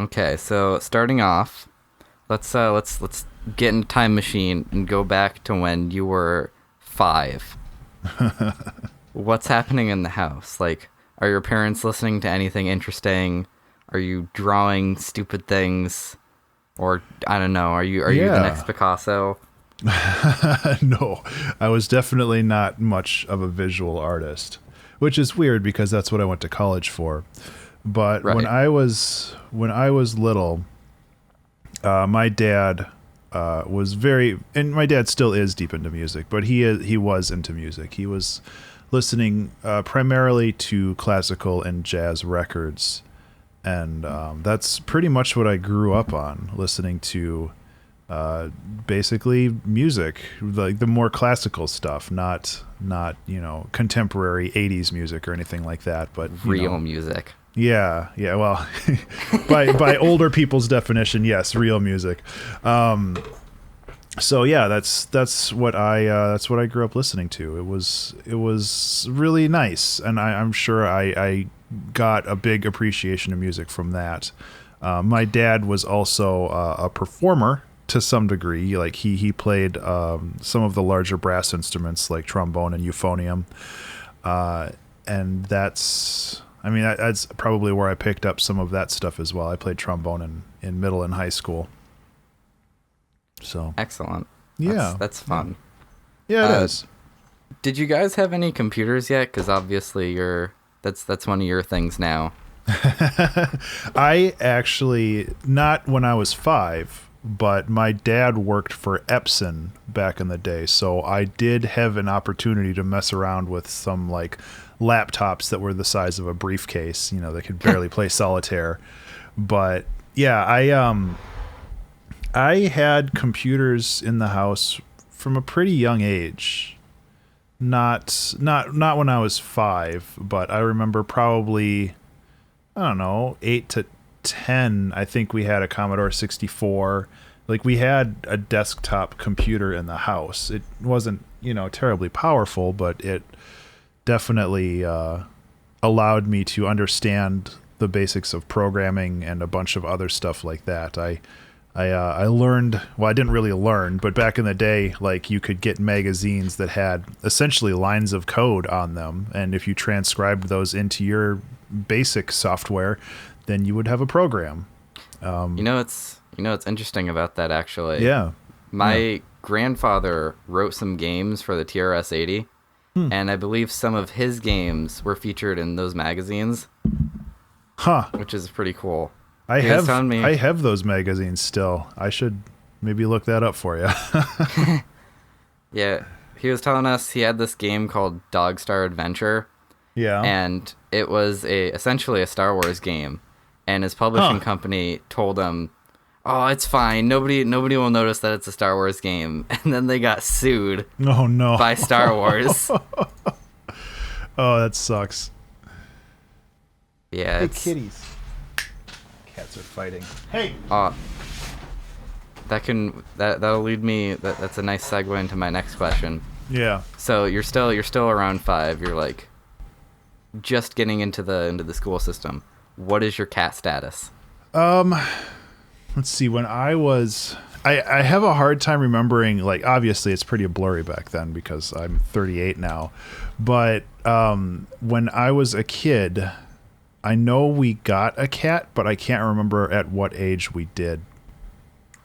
Okay, so starting off, let's get in a time machine and go back to when you were 5. What's happening in the house? Like, are your parents listening to anything interesting? Are you drawing stupid things? Or I don't know, are you the next Picasso? No, I was definitely not much of a visual artist, which is weird because that's what I went to college for. But Right. when I was little, my dad was very, and my dad still is deep into music, but he was into music. He was listening primarily to classical and jazz records, and that's pretty much what I grew up on, listening to basically music, like the more classical stuff, not contemporary 80s music or anything like that, but Real music. Yeah. Well, by older people's definition, yes, real music. So yeah, that's what I grew up listening to. It was really nice, and I'm sure I got a big appreciation of music from that. My dad was also a performer to some degree. Like he played some of the larger brass instruments like trombone and euphonium, and that's probably where I picked up some of that stuff as well. I played trombone in middle and high school. So Excellent. yeah, That's fun. yeah, it is. Did you guys have any computers yet? Because obviously that's one of your things now. I actually, not when I was 5, but my dad worked for Epson back in the day, so I did have an opportunity to mess around with some like laptops that were the size of a briefcase. They could barely play solitaire. But yeah, I had computers in the house from a pretty young age. Not when I was 5, but I remember probably, I don't know, 8 to 10. I think we had a Commodore 64. Like, we had a desktop computer in the house. It wasn't, terribly powerful, but it definitely allowed me to understand the basics of programming and a bunch of other stuff like that. I learned, well, I didn't really learn, but back in the day, like, you could get magazines that had essentially lines of code on them, and if you transcribed those into your basic software, then you would have a program. It's interesting about that, actually. Yeah. My grandfather wrote some games for the TRS-80, and I believe some of his games were featured in those magazines. Huh. Which is pretty cool. I have those magazines still. I should maybe look that up for you. Yeah, he was telling us he had this game called Dog Star Adventure. Yeah. And it was essentially a Star Wars game. And his publishing company told him, "Oh, it's fine. Nobody will notice that it's a Star Wars game." And then they got sued. Oh no. By Star Wars. Oh, that sucks. Yeah. Hey, kitties. Cats are fighting. Hey. That'll lead me. That's a nice segue into my next question. Yeah. So you're still around 5. You're like just getting into the school system. What is your cat status? Let's see. When I have a hard time remembering. Like, obviously, it's pretty blurry back then because I'm 38 now. But when I was a kid, I know we got a cat, but I can't remember at what age we did.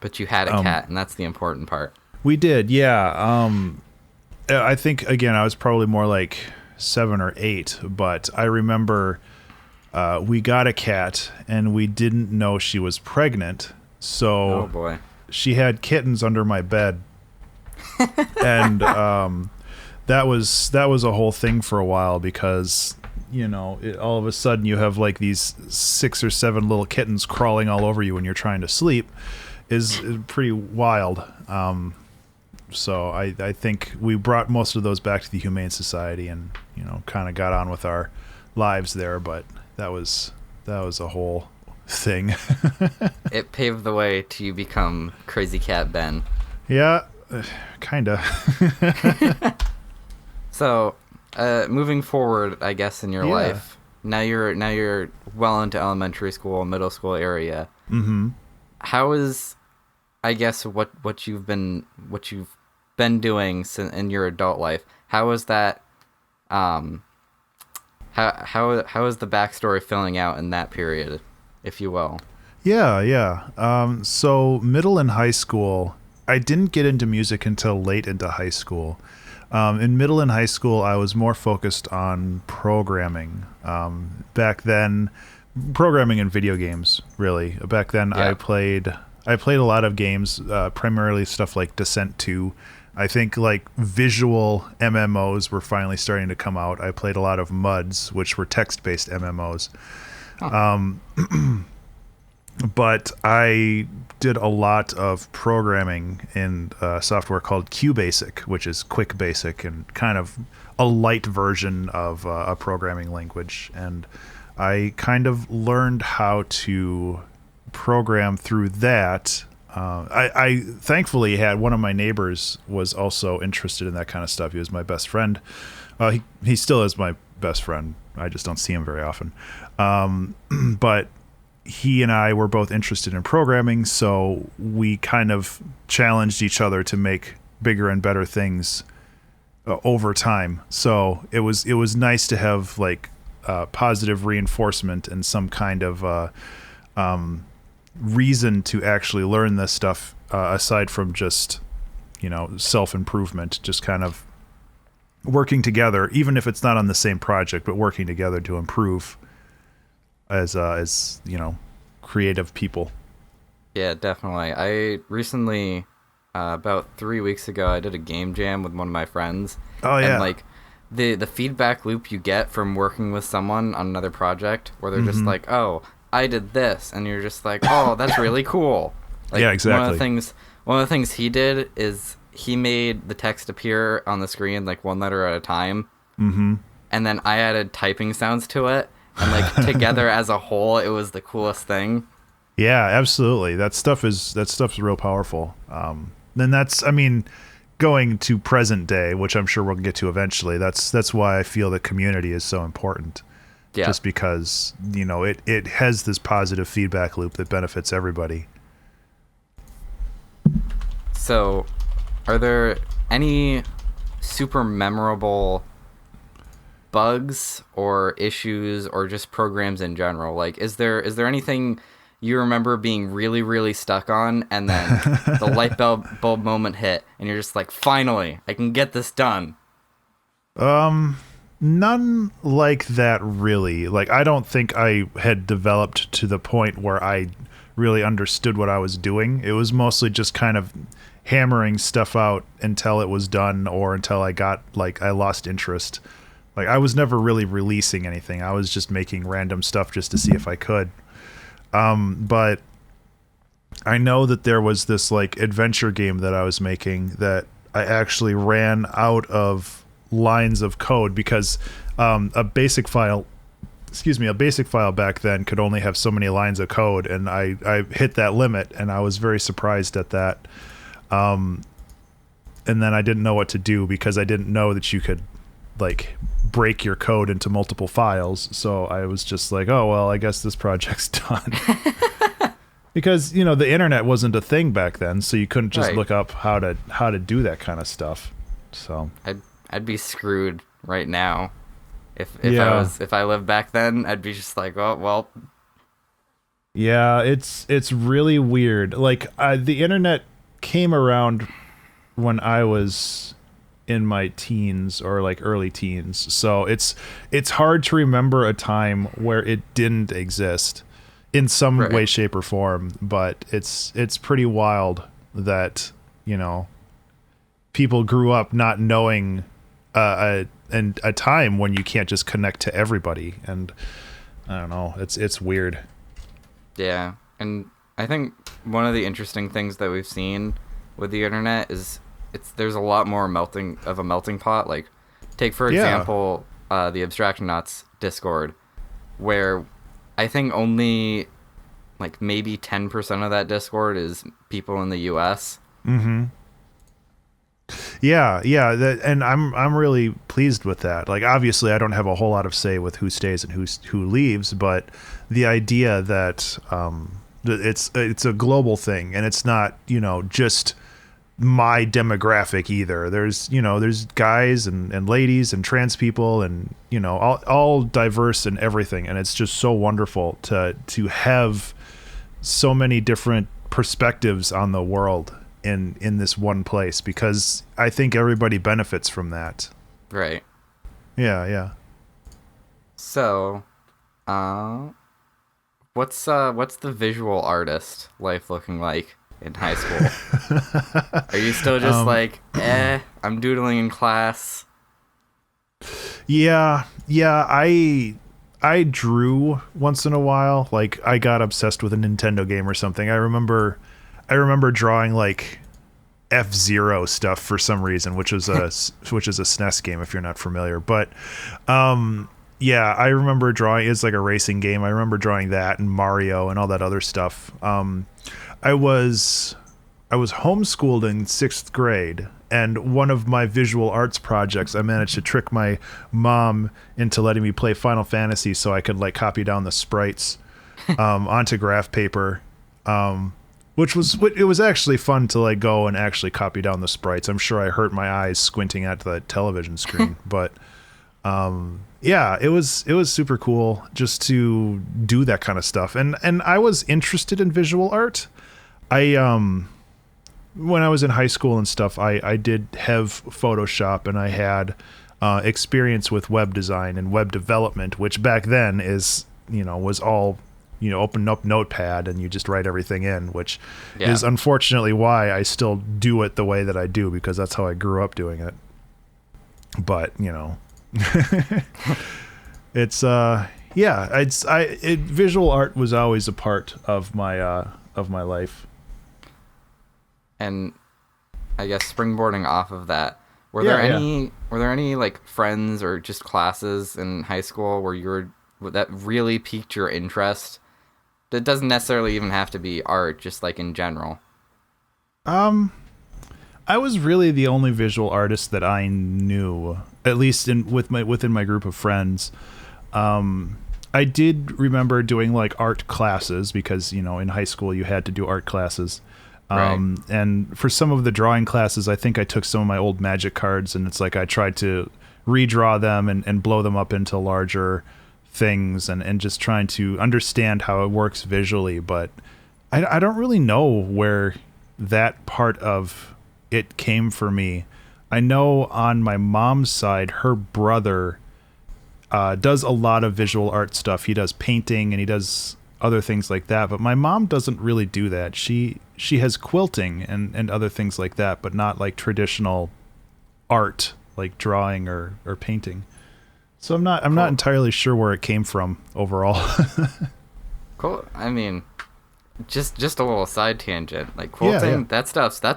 But you had a cat, and that's the important part. We did, yeah. I think, again, I was probably more like 7 or 8, but I remember we got a cat, and we didn't know she was pregnant, so oh boy, she had kittens under my bed, and that was a whole thing for a while because all of a sudden you have like these 6 or 7 little kittens crawling all over you when you're trying to sleep is pretty wild. So I think we brought most of those back to the Humane Society and kind of got on with our lives there, but that was a whole thing. It paved the way to you become Crazy Cat Ben. Yeah, kinda. So moving forward, I guess, in your life, now you're well into elementary school, middle school area. Mm-hmm. How is, I guess, what you've been doing in your adult life? How is that? Um, how is the backstory filling out in that period, if you will? Yeah, yeah. So middle and high school, I didn't get into music until late into high school. In middle and high school, I was more focused on programming. Back then, programming in video games, really. Back then, Yeah. I played a lot of games, primarily stuff like Descent 2. I think like visual MMOs were finally starting to come out. I played a lot of MUDs, which were text-based MMOs. But I did a lot of programming in software called QBasic, which is Quick Basic and kind of a light version of a programming language. And I kind of learned how to program through that. I thankfully had one of my neighbors was also interested in that kind of stuff. He was my best friend. He still is my best friend. I just don't see him very often. But he and I were both interested in programming, so we kind of challenged each other to make bigger and better things over time. So it was nice to have like positive reinforcement and some kind of reason to actually learn this stuff aside from just self-improvement, just kind of working together, even if it's not on the same project, but working together to improve as creative people. Yeah, definitely. I recently, about 3 weeks ago, I did a game jam with one of my friends. Oh yeah. And like the feedback loop you get from working with someone on another project, where they're just like, "Oh, I did this," and you're just like, "Oh, that's really cool." Like, yeah, exactly. One of the things he did is he made the text appear on the screen like one letter at a time, and then I added typing sounds to it. And like together as a whole, it was the coolest thing. Yeah, absolutely. That stuff's real powerful. And that's, I mean, going to present day, which I'm sure we'll get to eventually. That's why I feel that community is so important. Yeah. Just because it has this positive feedback loop that benefits everybody. So, are there any super memorable bugs or issues or just programs in general? Like, is there anything you remember being really, really stuck on, and then the light bulb moment hit, and you're just like, finally, I can get this done? None like that, really. Like, I don't think I had developed to the point where I really understood what I was doing. It was mostly just kind of hammering stuff out until it was done, or until I lost interest. Like, I was never really releasing anything. I was just making random stuff just to see if I could. But I know that there was this like adventure game that I was making that I actually ran out of lines of code because a basic file back then could only have so many lines of code, and I hit that limit, and I was very surprised at that. And then I didn't know what to do because I didn't know that you could like break your code into multiple files. So I was just like, oh, well, I guess this project's done. Because, the internet wasn't a thing back then, so you couldn't just look up how to do that kind of stuff. So I'd be screwed right now. If I lived back then, I'd be just like, oh, well. Yeah, it's really weird. Like, the internet came around when I was in my teens, or like early teens, so it's hard to remember a time where it didn't exist in some way, shape, or form. But it's pretty wild that people grew up not knowing a time when you can't just connect to everybody, and I don't know, it's weird. Yeah, and I think one of the interesting things that we've seen with the internet is there's a lot more melting pot. Like, take for example the Abstraction Knots Discord, where I think only like maybe 10% of that Discord is people in the US. Yeah, and I'm really pleased with that. Like, obviously, I don't have a whole lot of say with who stays and who leaves, but the idea that it's a global thing, and it's not, just my demographic either. There's guys and ladies and trans people and all diverse and everything, and it's just so wonderful to have so many different perspectives on the world in this one place, because I think everybody benefits from that. Right. Yeah. So, what's the visual artist life looking like in high school? Are you still just I'm doodling in class? Yeah, I drew once in a while. Like, I got obsessed with a Nintendo game or something. I remember drawing like F-Zero stuff for some reason, which is a SNES game if you're not familiar. But yeah, I remember drawing. It's like a racing game. I remember drawing that and Mario and all that other stuff. I was homeschooled in 6th grade, and one of my visual arts projects, I managed to trick my mom into letting me play Final Fantasy so I could like copy down the sprites onto graph paper. Which was actually fun to like go and actually copy down the sprites. I'm sure I hurt my eyes squinting at the television screen, but yeah, it was super cool just to do that kind of stuff. And I was interested in visual art. When I was in high school and stuff, I did have Photoshop, and I had experience with web design and web development, which back then was all open up Notepad and you just write everything in, which is unfortunately why I still do it the way that I do, because that's how I grew up doing it. But it's visual art was always a part of my life. And I guess springboarding off of that, were there any like friends or just classes in high school that really piqued your interest? It doesn't necessarily even have to be art, just like in general. I was really the only visual artist that I knew, at least within my group of friends. I did remember doing like art classes because, in high school you had to do art classes. Right. And for some of the drawing classes, I think I took some of my old magic cards, and it's like I tried to redraw them and blow them up into larger things and just trying to understand how it works visually. But I don't really know where that part of it came for me. I know on my mom's side, her brother does a lot of visual art stuff. He does painting and he does other things like that, but my mom doesn't really do that. She has quilting and other things like that, but not like traditional art like drawing or painting. So I'm not entirely sure where it came from overall. Cool. I mean, just a little side tangent. Like quilting, that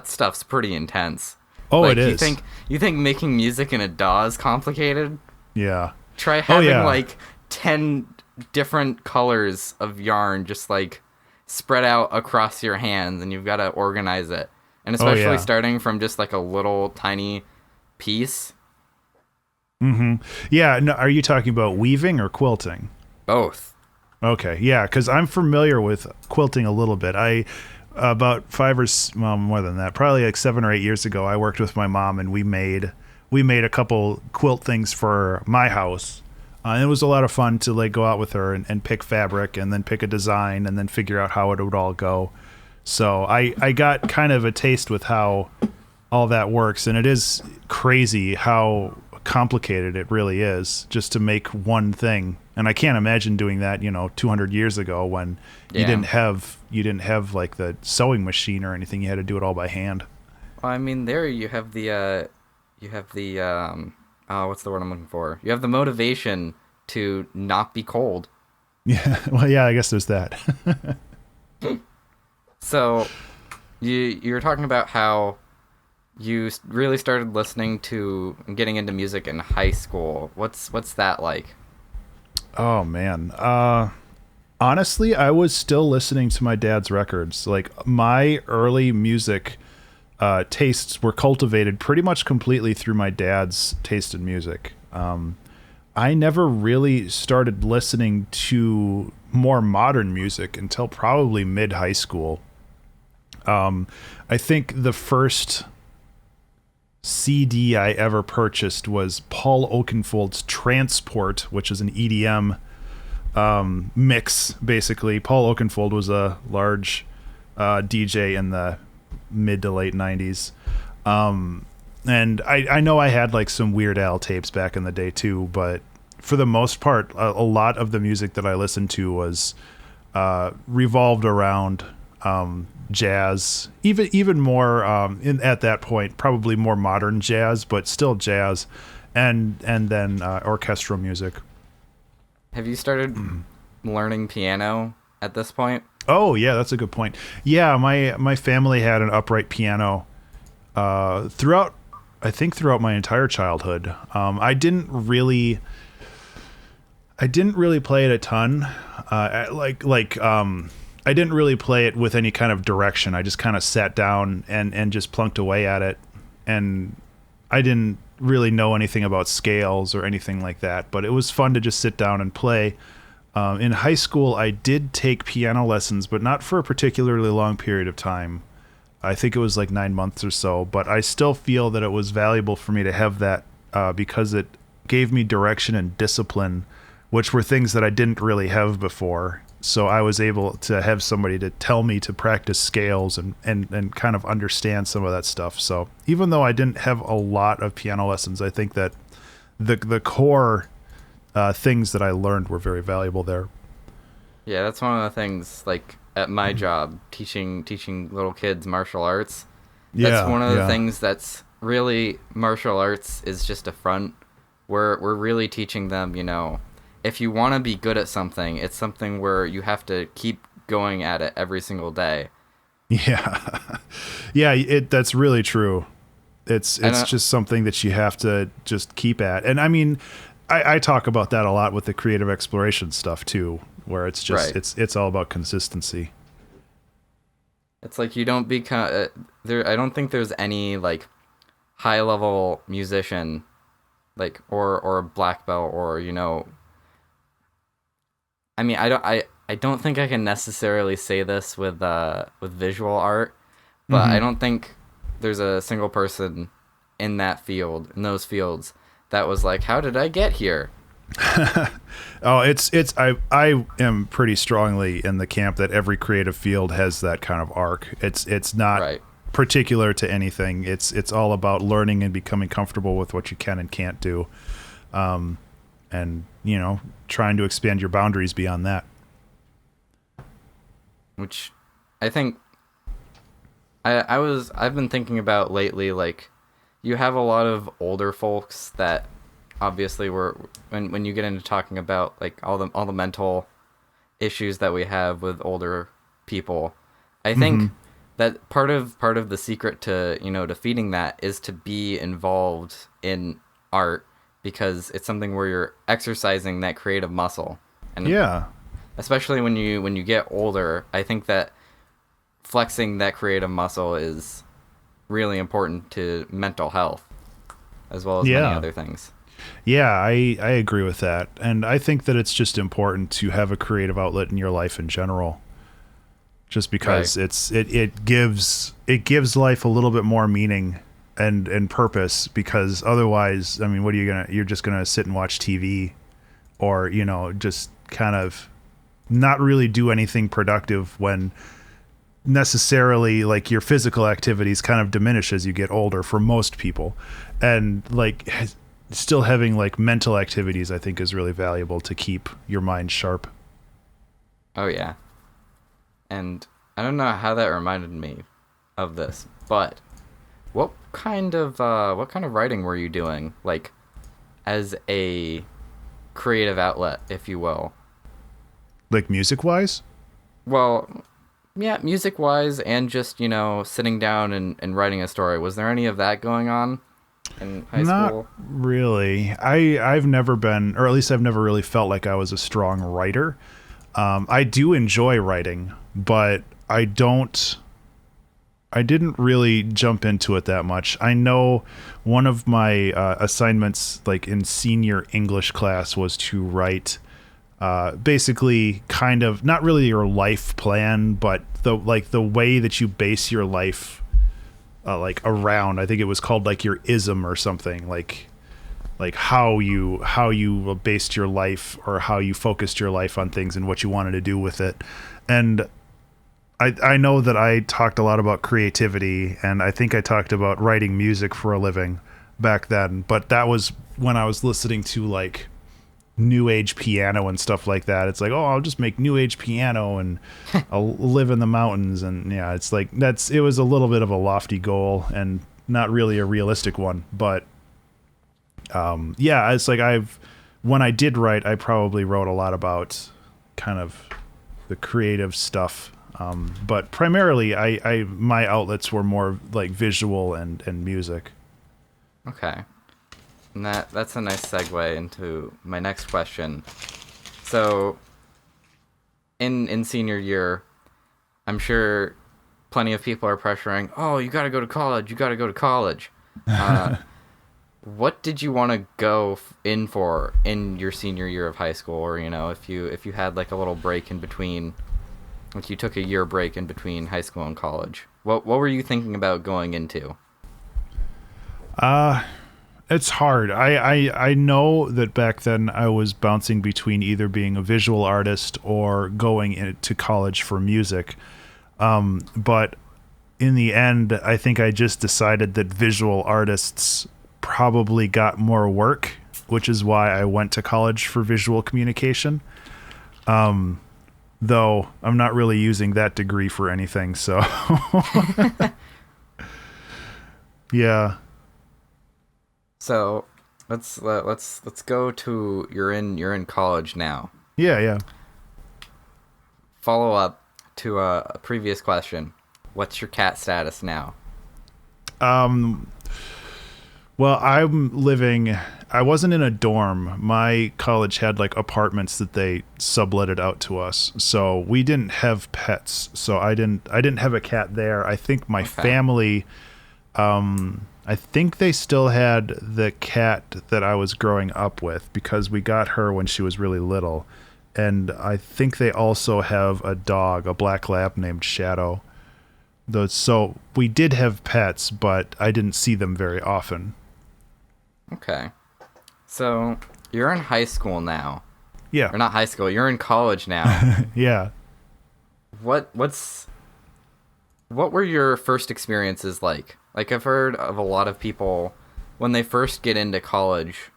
stuff's pretty intense. Oh, like, it is. You think making music in a DAW is complicated? Yeah. Try having like 10 different colors of yarn just like spread out across your hands, and you've got to organize it. And especially starting from just like a little tiny piece. Mm-hmm. Yeah. No, are you talking about weaving or quilting? Both. Okay. Yeah. Because I'm familiar with quilting a little bit. About more than that, probably like 7 or 8 years ago, I worked with my mom and we made a couple quilt things for my house. And it was a lot of fun to like go out with her and pick fabric and then pick a design and then figure out how it would all go. So I got kind of a taste with how all that works, and it is crazy how complicated it really is just to make one thing. And I can't imagine doing that 200 years ago when you didn't have like the sewing machine or anything. You had to do it all by hand. Well, I mean, there you have the what's the word I'm looking for? You have the motivation to not be cold. Yeah, well, yeah, I guess there's that. So you were talking about how you really started listening to and getting into music in high school. What's that like? Oh man. Honestly, I was still listening to my dad's records. Like, my early music tastes were cultivated pretty much completely through my dad's taste in music. I never really started listening to more modern music until probably mid high school. I think the first CD I ever purchased was Paul Oakenfold's Transport, which is an EDM mix, basically. Paul Oakenfold was a large DJ in the mid to late 90s. And I know I had like some Weird Al tapes back in the day too, but for the most part, a lot of the music that I listened to was revolved around jazz, even more at that point, probably more modern jazz, but still jazz, and then orchestral music. Have you started learning piano at this point? Oh yeah, that's a good point. Yeah, my family had an upright piano throughout my entire childhood. I didn't really play it a ton. I didn't really play it with any kind of direction. I just kind of sat down and just plunked away at it. And I didn't really know anything about scales or anything like that, but it was fun to just sit down and play. In high school, I did take piano lessons, but not for a particularly long period of time. I think it was like 9 months or so, but I still feel that it was valuable for me to have that because it gave me direction and discipline, which were things that I didn't really have before. So I was able to have somebody to tell me to practice scales and kind of understand some of that stuff. So even though I didn't have a lot of piano lessons, I think that the core things that I learned were very valuable there. Yeah, that's one of the things, like, at my job, teaching little kids martial arts. That's one of the things that's really, martial arts is just a front. We're really teaching them, if you want to be good at something, it's something where you have to keep going at it every single day. Yeah. Yeah, that's really true. It's just something that you have to just keep at. And I mean, I talk about that a lot with the creative exploration stuff too, where it's just it's all about consistency. It's like you don't become there. I don't think there's any like high level musician, like or a black belt or I mean, I don't think I can necessarily say this with visual art, but I don't think there's a single person in those fields that was like, how did I get here? Oh, I am pretty strongly in the camp that every creative field has that kind of arc. It's not particular to anything. It's all about learning and becoming comfortable with what you can and can't do. And trying to expand your boundaries beyond that. Which I think I've been thinking about lately, like, you have a lot of older folks that obviously when you get into talking about like all the mental issues that we have with older people, I think that part of the secret to defeating that is to be involved in art, because it's something where you're exercising that creative muscle. And especially when you get older, I think that flexing that creative muscle is really important to mental health as well as many other things. Yeah, I agree with that. And I think that it's just important to have a creative outlet in your life in general. Just because it gives life a little bit more meaning and purpose, because otherwise, I mean, you're just gonna sit and watch TV or, just kind of not really do anything productive when necessarily like your physical activities kind of diminish as you get older for most people. And like still having like mental activities, I think, is really valuable to keep your mind sharp. Oh yeah. And I don't know how that reminded me of this, but what kind of writing were you doing, like, as a creative outlet, if you will? Like music-wise? Well, yeah, music-wise, and just, sitting down and writing a story. Was there any of that going on in high school? Not really. I've never been, or at least I've never really felt like I was a strong writer. I do enjoy writing, but I don't I didn't really jump into it that much. I know one of my assignments, like in senior English class, was to write basically kind of not really your life plan, but the way that you base your life like around. I think it was called like your ism or something, like how you based your life or how you focused your life on things and what you wanted to do with it. And I know that I talked a lot about creativity, and I think I talked about writing music for a living back then, but that was when I was listening to like new age piano and stuff like that. It's like, oh, I'll just make new age piano and I'll live in the mountains. And yeah, it's like it was a little bit of a lofty goal and not really a realistic one, but yeah, it's like when I did write, I probably wrote a lot about kind of the creative stuff. But primarily my outlets were more like visual and music. Okay. And that's a nice segue into my next question. So in senior year, I'm sure plenty of people are pressuring, "Oh, you got to go to college. You got to go to college." What did you want to go in for in your senior year of high school, or if you had like a little break in between, like you took a year break in between high school and college? What were you thinking about going into? It's hard. I know that back then I was bouncing between either being a visual artist or going into college for music. But in the end, I think I just decided that visual artists probably got more work, which is why I went to college for visual communication. Though I'm not really using that degree for anything, so yeah. So let's go to you're in college now. Yeah. Follow up to a previous question. What's your cat status now? Well, I wasn't in a dorm. My college had like apartments that they subletted out to us. So we didn't have pets. So I didn't have a cat there. I think my family, I think they still had the cat that I was growing up with because we got her when she was really little. And I think they also have a dog, a black lab named Shadow. So we did have pets, but I didn't see them very often. Okay. So you're in high school now. Yeah. Or not high school, you're in college now. Yeah. What were your first experiences like? Like, I've heard of a lot of people when they first get into college,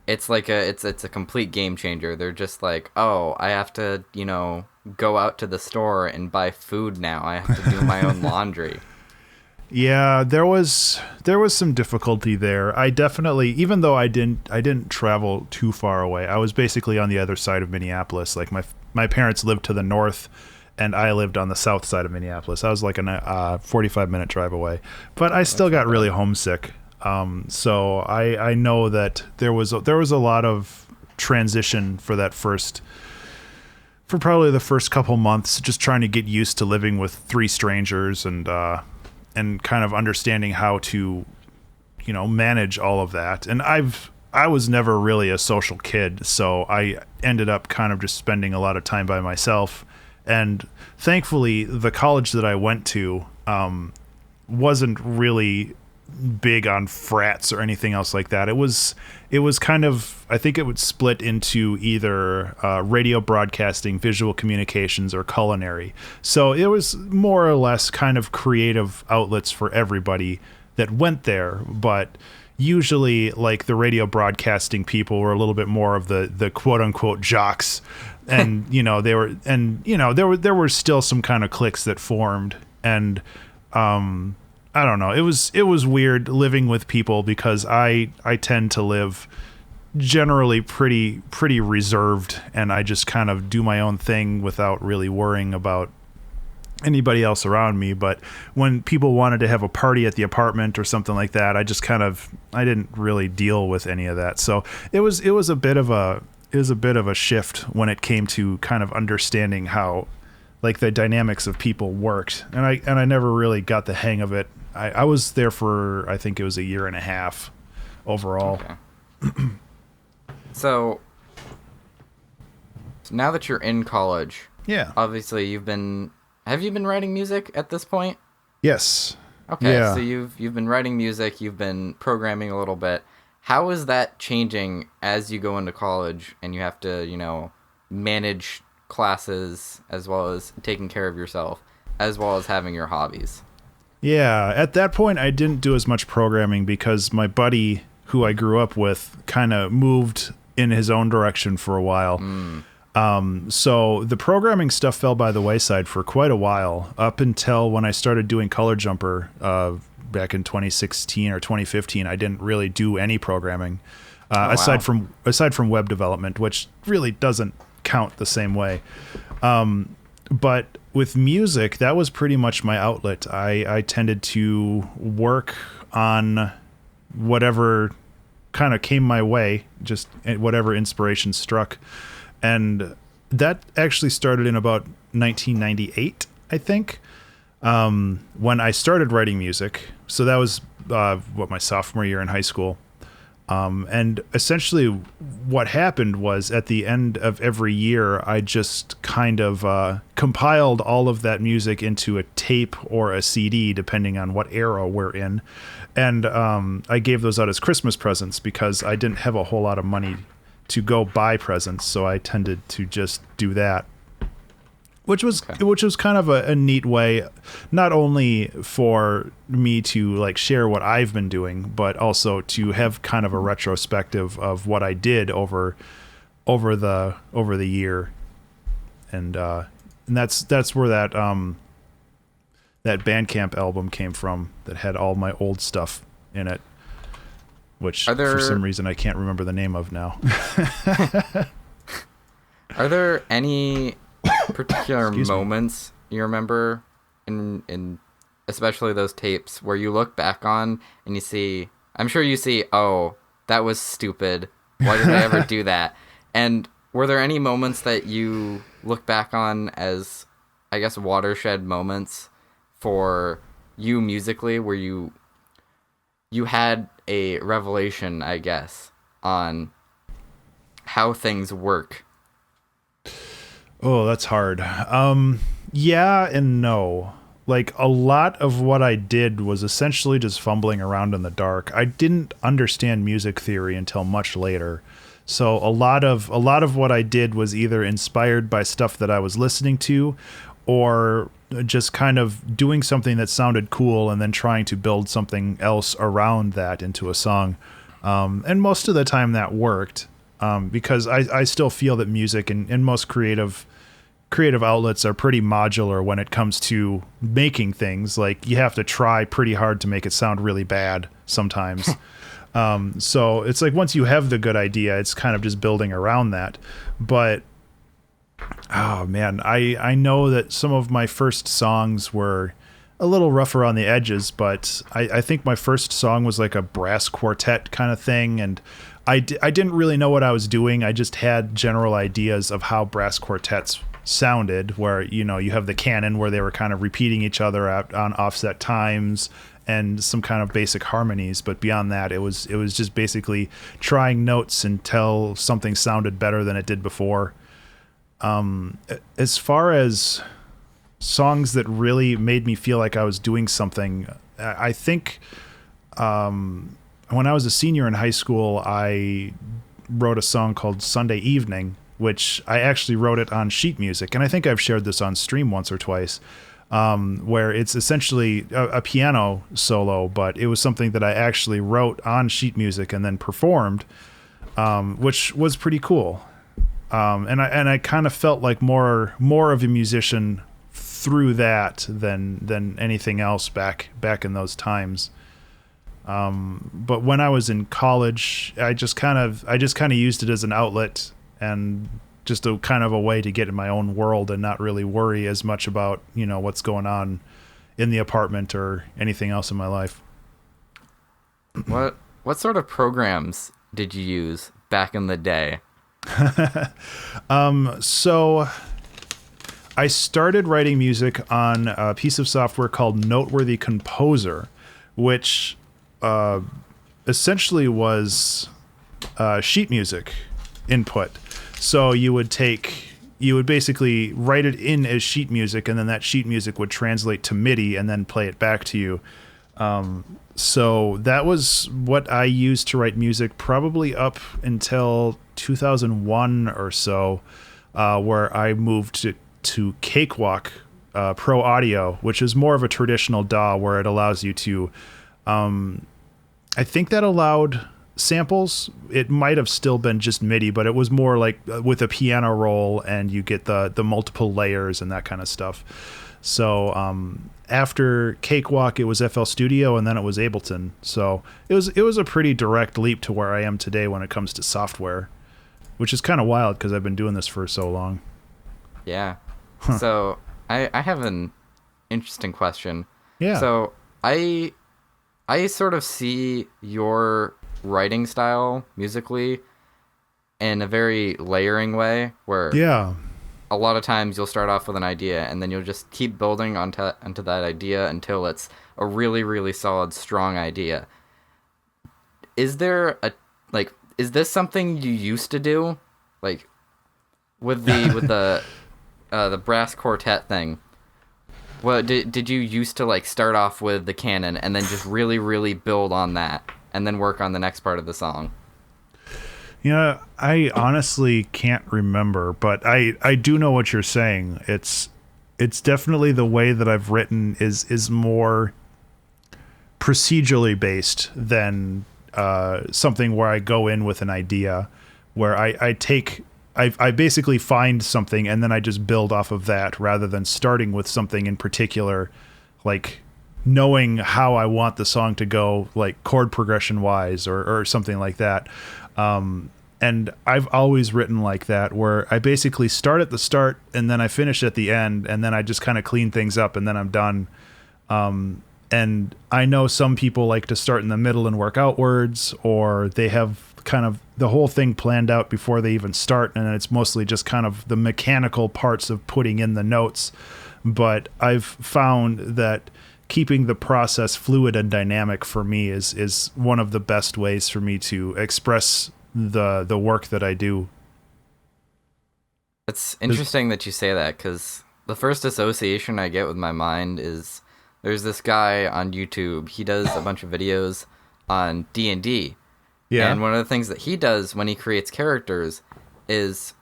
it's like it's a complete game changer. They're just like, "Oh, I have to, go out to the store and buy food now. I have to do my own laundry." Yeah, there was some difficulty there. I definitely, even though I didn't travel too far away. I was basically on the other side of Minneapolis. Like my parents lived to the north, and I lived on the south side of Minneapolis. I was like a 45-minute drive away, but I still got really homesick. So I know that there was a lot of transition for probably the first couple months, just trying to get used to living with three strangers and kind of understanding how to, manage all of that. And I was never really a social kid, so I ended up kind of just spending a lot of time by myself. And thankfully, the college that I went to wasn't really big on frats or anything else like that. It was kind of, I think it would split into either radio broadcasting, visual communications, or culinary. So it was more or less kind of creative outlets for everybody that went there. But usually, like, the radio broadcasting people were a little bit more of the quote unquote jocks. And, there were still some kind of cliques that formed. And, I don't know. It was weird living with people because I tend to live generally pretty reserved, and I just kind of do my own thing without really worrying about anybody else around me. But when people wanted to have a party at the apartment or something like that, I didn't really deal with any of that. So it was a bit of a shift when it came to kind of understanding how like the dynamics of people worked, and I never really got the hang of it. I was there for, I think it was a year and a half overall. Okay. So now that you're in college, Yeah. obviously have you been writing music at this point? Yes. Okay, Yeah. so you've been writing music, you've been programming a little bit. How is that changing as you go into college and you have to, manage classes as well as taking care of yourself, as well as having your hobbies? Yeah, at that point, I didn't do as much programming because my buddy, who I grew up with, kind of moved in his own direction for a while. So the programming stuff fell by the wayside for quite a while, up until when I started doing Color Jumper back in 2016 or 2015. I didn't really do any programming aside from web development, which really doesn't count the same way. But with music, that was pretty much my outlet. I tended to work on whatever kind of came my way, just whatever inspiration struck. And that actually started in about 1998, I think, when I started writing music. So that was my sophomore year in high school. And essentially what happened was at the end of every year, I just kind of compiled all of that music into a tape or a CD, depending on what era we're in. And I gave those out as Christmas presents because I didn't have a whole lot of money to go buy presents. So I tended to just do that. Which was kind of a neat way, not only for me to like share what I've been doing, but also to have kind of a retrospective of what I did over the year, and that's where that Bandcamp album came from that had all my old stuff in it, which for some reason I can't remember the name of now. Are there any particular moments you remember in especially those tapes where you look back on and you see, I'm sure you see, oh, that was stupid, why did I ever do that? And were there any moments that you look back on as, I guess, watershed moments for you musically, where you had a revelation, I guess, on how things work? Oh, that's hard. Yeah and no. Like, a lot of what I did was essentially just fumbling around in the dark. I didn't understand music theory until much later. So a lot of what I did was either inspired by stuff that I was listening to, or just kind of doing something that sounded cool and then trying to build something else around that into a song. And most of the time that worked, because I still feel that music and most creative outlets are pretty modular when it comes to making things. Like, you have to try pretty hard to make it sound really bad sometimes. So it's like, once you have the good idea, it's kind of just building around that. But oh man, I know that some of my first songs were a little rougher on the edges, but I think my first song was like a brass quartet kind of thing, and I didn't really know what I was doing. I just had general ideas of how brass quartets sounded, where, you have the canon where they were kind of repeating each other on offset times and some kind of basic harmonies. But beyond that, it was just basically trying notes until something sounded better than it did before. As far as songs that really made me feel like I was doing something, I think when I was a senior in high school, I wrote a song called Sunday Evening, which I actually wrote it on sheet music. And I think I've shared this on stream once or twice, where it's essentially a piano solo, but it was something that I actually wrote on sheet music and then performed, which was pretty cool. And I kind of felt like more of a musician through that than anything else back in those times. But when I was in college, I just kind of used it as an outlet and just a kind of a way to get in my own world and not really worry as much about, what's going on in the apartment or anything else in my life. What sort of programs did you use back in the day? So I started writing music on a piece of software called Noteworthy Composer, which essentially was sheet music input. So you would basically write it in as sheet music, and then that sheet music would translate to MIDI and then play it back to you. So that was what I used to write music probably up until 2001 or so, where I moved to Cakewalk Pro Audio, which is more of a traditional DAW where it allows you to, I think that allowed samples. It might have still been just MIDI, but it was more like with a piano roll, and you get the multiple layers and that kind of stuff. So after Cakewalk, it was FL Studio, and then it was Ableton. So it was a pretty direct leap to where I am today when it comes to software, which is kind of wild because I've been doing this for so long. Yeah. So I have an interesting question. Yeah. So I sort of see your writing style musically in a very layering way, where a lot of times you'll start off with an idea and then you'll just keep building onto that idea until it's a really, really solid, strong idea. Is there is this something you used to do? Like with the brass quartet thing? Well, did you used to start off with the canon and then just really, really build on that and then work on the next part of the song? Yeah, I honestly can't remember, but I do know what you're saying. It's definitely the way that I've written is more procedurally based than something where I go in with an idea, where I basically find something and then I just build off of that rather than starting with something in particular, like knowing how I want the song to go, like chord progression wise or something like that. And I've always written like that, where I basically start at the start and then I finish at the end, and then I just kind of clean things up and then I'm done. And I know some people like to start in the middle and work outwards, or they have kind of the whole thing planned out before they even start, and it's mostly just kind of the mechanical parts of putting in the notes. But I've found that keeping the process fluid and dynamic for me is one of the best ways for me to express the work that I do. It's interesting that you say that, because the first association I get with my mind is there's this guy on YouTube. He does a bunch of videos on D&D. Yeah. And one of the things that he does when he creates characters is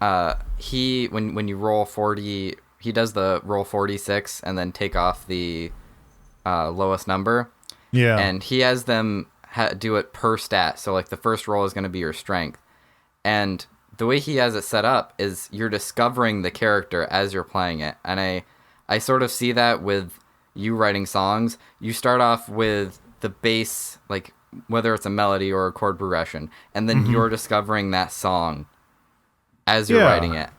when you roll 40, he does the roll 46 and then take off the lowest number. Yeah. And he has them do it per stat. So like the first roll is going to be your strength. And the way he has it set up is you're discovering the character as you're playing it. And I sort of see that with you writing songs. You start off with the bass, like whether it's a melody or a chord progression, and then you're discovering that song as you're writing it.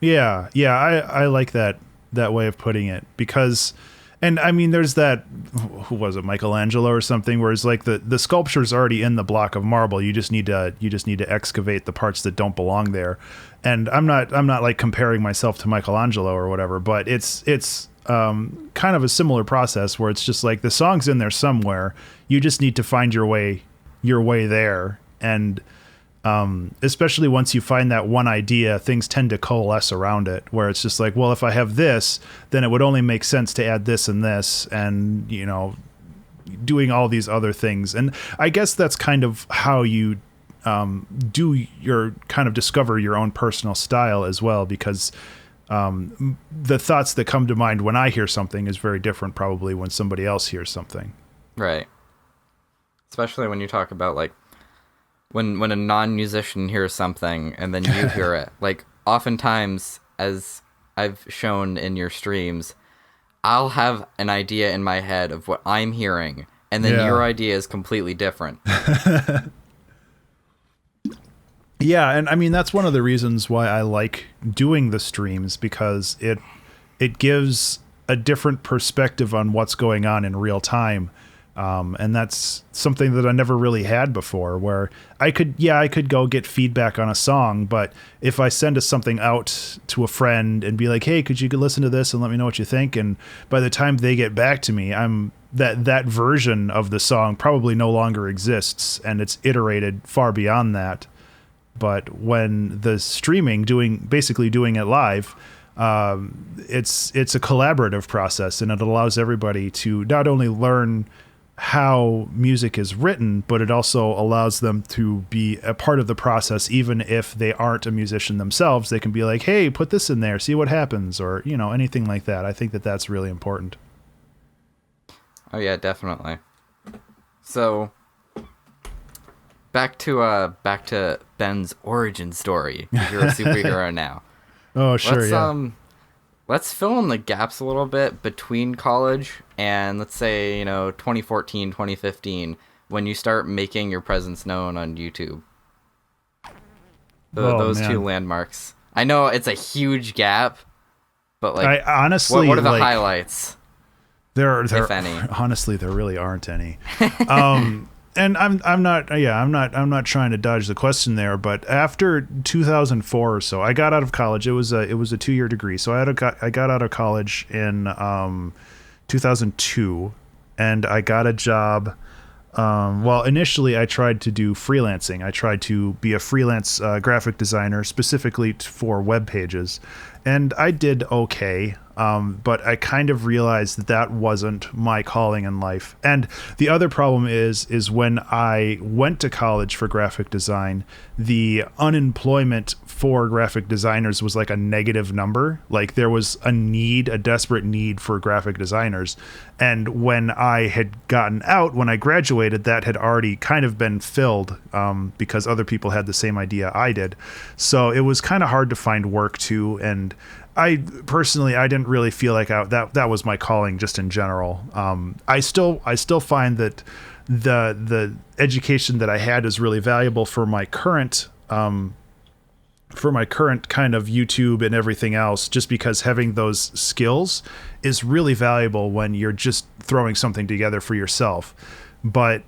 Yeah. Yeah. I like that way of putting it, because, and I mean, there's that, who was it, Michelangelo or something, where it's like the sculpture's already in the block of marble. You just need to excavate the parts that don't belong there. And I'm not like comparing myself to Michelangelo or whatever, but it's kind of a similar process where it's just like the song's in there somewhere. You just need to find your way there. And especially once you find that one idea, things tend to coalesce around it, where it's just like, well, if I have this, then it would only make sense to add this and this, and, you know, doing all these other things. And I guess that's kind of how you discover your own personal style as well, because the thoughts that come to mind when I hear something is very different probably when somebody else hears something. Right. Especially when you talk about like when a non-musician hears something and then you hear it. Like oftentimes, as I've shown in your streams, I'll have an idea in my head of what I'm hearing, and then your idea is completely different. Yeah, and I mean, that's one of the reasons why I like doing the streams, because it gives a different perspective on what's going on in real time, And that's something that I never really had before, where I could go get feedback on a song, but if I send something out to a friend and be like, hey, could you listen to this and let me know what you think? And by the time they get back to me, that version of the song probably no longer exists, and it's iterated far beyond that. But when the streaming, basically doing it live, it's a collaborative process, and it allows everybody to not only learn how music is written, but it also allows them to be a part of the process. Even if they aren't a musician themselves, they can be like, hey, put this in there, see what happens, or, anything like that. I think that that's really important. Oh yeah, definitely. So back to Ben's origin story. You're a superhero now. Oh, sure. Let's fill in the gaps a little bit between college and, let's say, 2014, 2015, when you start making your presence known on YouTube. Those two landmarks. I know it's a huge gap, but I honestly, what are the highlights? There, if any? Honestly, there really aren't any. And I'm not trying to dodge the question there, but after 2004 or so, I got out of college. It was a 2-year degree. So I got out of college in 2002, and I got a job. Initially I tried to do freelancing. I tried to be a freelance graphic designer, specifically for web pages, and I did okay. But I kind of realized that wasn't my calling in life. And the other problem is when I went to college for graphic design, the unemployment for graphic designers was like a negative number. Like there was a desperate need for graphic designers. And when I had gotten out, when I graduated, that had already kind of been filled, because other people had the same idea I did. So it was kind of hard to find work too. And I didn't really feel like that was my calling just in general. I still find that the education that I had is really valuable for my current kind of YouTube and everything else, just because having those skills is really valuable when you're just throwing something together for yourself. But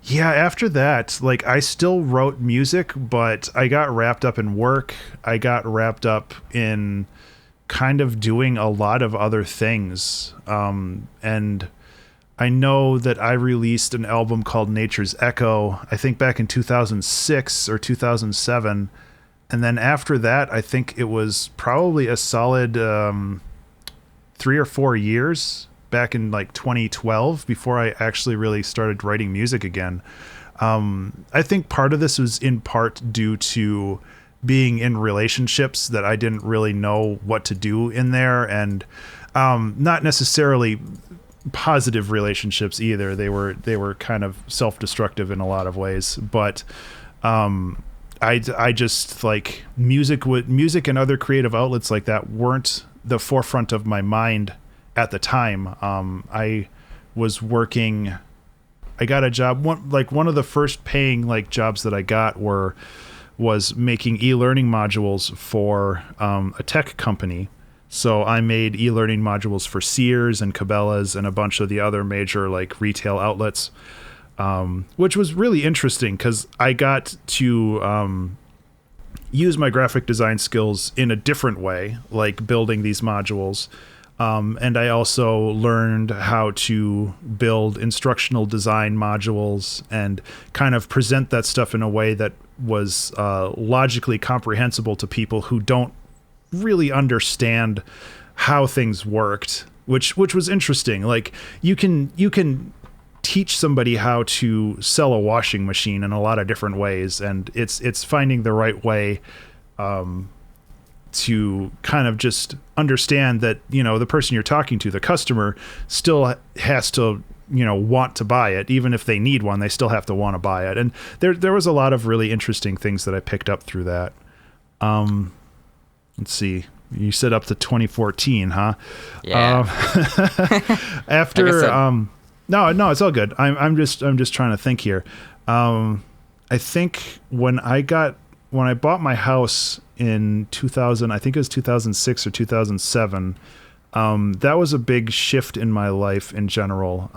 yeah, after that, like I still wrote music, but I got wrapped up in work. I got wrapped up in kind of doing a lot of other things. And I know that I released an album called Nature's Echo, I think back in 2006 or 2007. And then after that, I think it was probably a solid 3 or 4 years back in like 2012 before I actually really started writing music again. I think part of this was in part due to being in relationships that I didn't really know what to do in there, and not necessarily positive relationships either. They were kind of self-destructive in a lot of ways, but I just like music and other creative outlets like that weren't the forefront of my mind at the time. I was working, I got a job, one of the first paying like jobs that I got was making e-learning modules for a tech company. So I made e-learning modules for Sears and Cabela's and a bunch of the other major like retail outlets, which was really interesting because I got to use my graphic design skills in a different way, like building these modules. And I also learned how to build instructional design modules and kind of present that stuff in a way that was logically comprehensible to people who don't really understand how things worked, which was interesting. Like you can teach somebody how to sell a washing machine in a lot of different ways, and it's finding the right way to kind of just understand that, the person you're talking to, the customer, still has to, want to buy it. Even if they need one, they still have to want to buy it. And there was a lot of really interesting things that I picked up through that. Let's see. You said up to 2014, huh? Yeah. After, no, it's all good. I'm just trying to think here. I think when I bought my house in 2000, I think it was 2006 or 2007, That was a big shift in my life in general.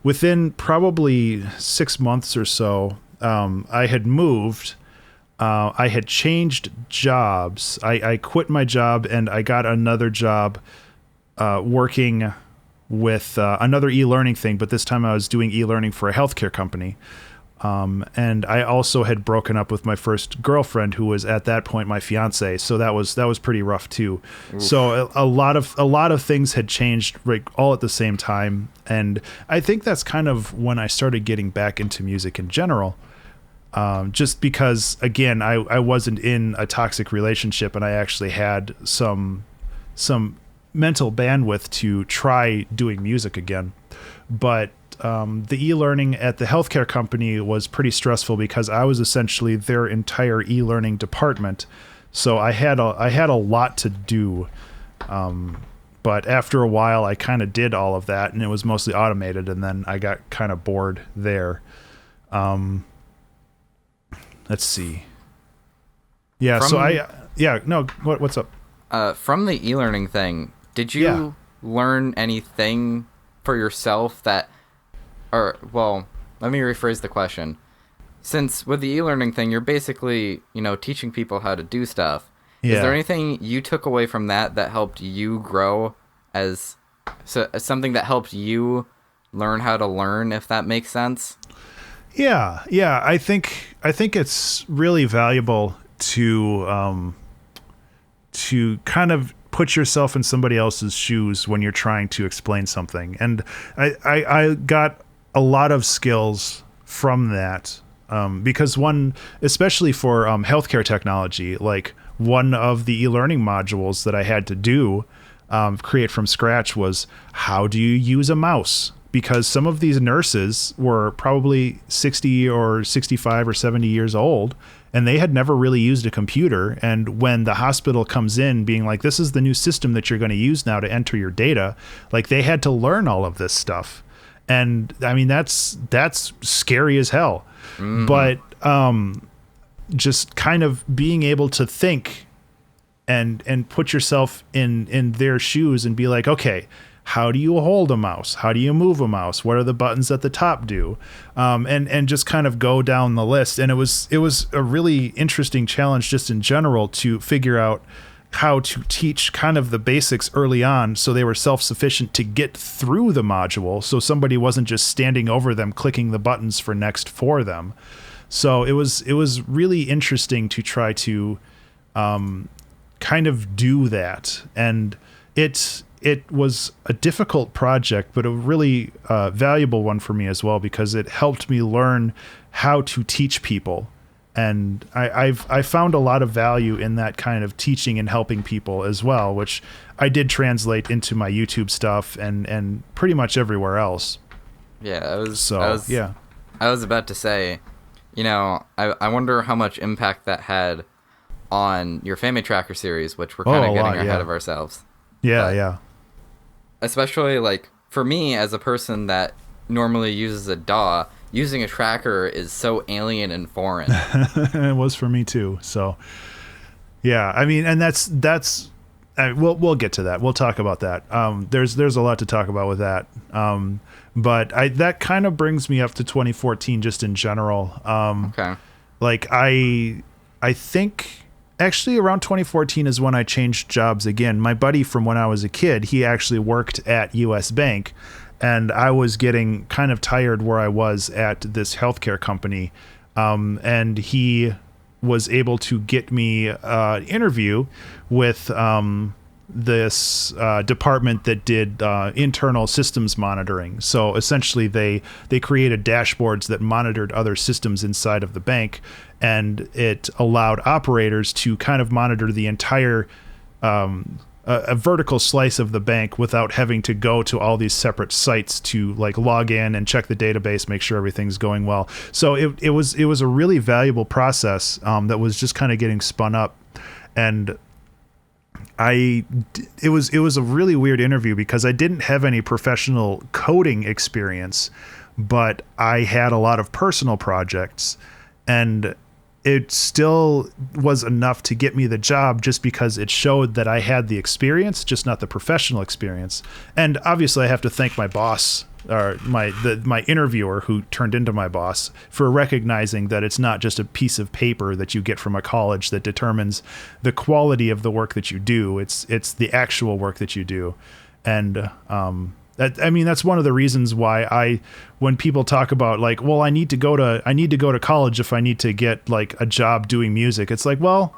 Within probably 6 months or so, I had moved. I had changed jobs. I quit my job and I got another job working with another e-learning thing, but this time I was doing e-learning for a healthcare company. And I also had broken up with my first girlfriend, who was at that point my fiance. So that was pretty rough too. Oof. So a lot of things had changed all at the same time. And I think that's kind of when I started getting back into music in general. Just because, again, I wasn't in a toxic relationship and I actually had some mental bandwidth to try doing music again. But the e-learning at the healthcare company was pretty stressful because I was essentially their entire e-learning department. So I had a lot to do. But after a while, I kind of did all of that, and it was mostly automated. And then I got kind of bored there. Let's see. Yeah. What's up? From the e-learning thing, did you learn anything for yourself that, or, well, let me rephrase the question. Since with the e-learning thing, you're basically, teaching people how to do stuff. Yeah. Is there anything you took away from that helped you grow as something that helped you learn how to learn, if that makes sense? Yeah. I think it's really valuable to kind of put yourself in somebody else's shoes when you're trying to explain something. And I got a lot of skills from that, because especially for healthcare technology, like one of the e-learning modules that I had to do, create from scratch, was how do you use a mouse? Because some of these nurses were probably 60 or 65 or 70 years old, and they had never really used a computer. And when the hospital comes in being like, this is the new system that you're going to use now to enter your data, like they had to learn all of this stuff. And I mean, that's scary as hell. Mm-hmm. But just kind of being able to think and put yourself in their shoes and be like, okay, how do you hold a mouse? How do you move a mouse? What are the buttons at the top do? And just kind of go down the list. And it was a really interesting challenge just in general to figure out how to teach kind of the basics early on, so they were self-sufficient to get through the module, so somebody wasn't just standing over them clicking the buttons for next for them. So it was really interesting to try to kind of do that. And it was a difficult project, but a really valuable one for me as well, because it helped me learn how to teach people. And I found a lot of value in that kind of teaching and helping people as well, which I did translate into my YouTube stuff and pretty much everywhere else. Yeah, I was about to say, I wonder how much impact that had on your Family Tracker series, which we're kind of getting ahead of ourselves. Yeah. Especially, like, for me as a person that normally uses a DAW, using a tracker is so alien and foreign. It was for me too. So, yeah, I mean, and that's we'll get to that. We'll talk about that. There's a lot to talk about with that. But that kind of brings me up to 2014 just in general. Okay. Like I think actually around 2014 is when I changed jobs again. My buddy from when I was a kid, he actually worked at US Bank. And I was getting kind of tired where I was at this healthcare company. And he was able to get me an interview with this department that did internal systems monitoring. So essentially they created dashboards that monitored other systems inside of the bank, and it allowed operators to kind of monitor the entire a vertical slice of the bank without having to go to all these separate sites to like log in and check the database, make sure everything's going well. So it was a really valuable process that was just kind of getting spun up. And it was a really weird interview because I didn't have any professional coding experience, but I had a lot of personal projects. And it still was enough to get me the job just because it showed that I had the experience, just not the professional experience. And obviously I have to thank my boss, or my interviewer who turned into my boss, for recognizing that it's not just a piece of paper that you get from a college that determines the quality of the work that you do. It's the actual work that you do. And that's one of the reasons why when people talk about like, well, I need to go to college if I need to get like a job doing music. It's like, well,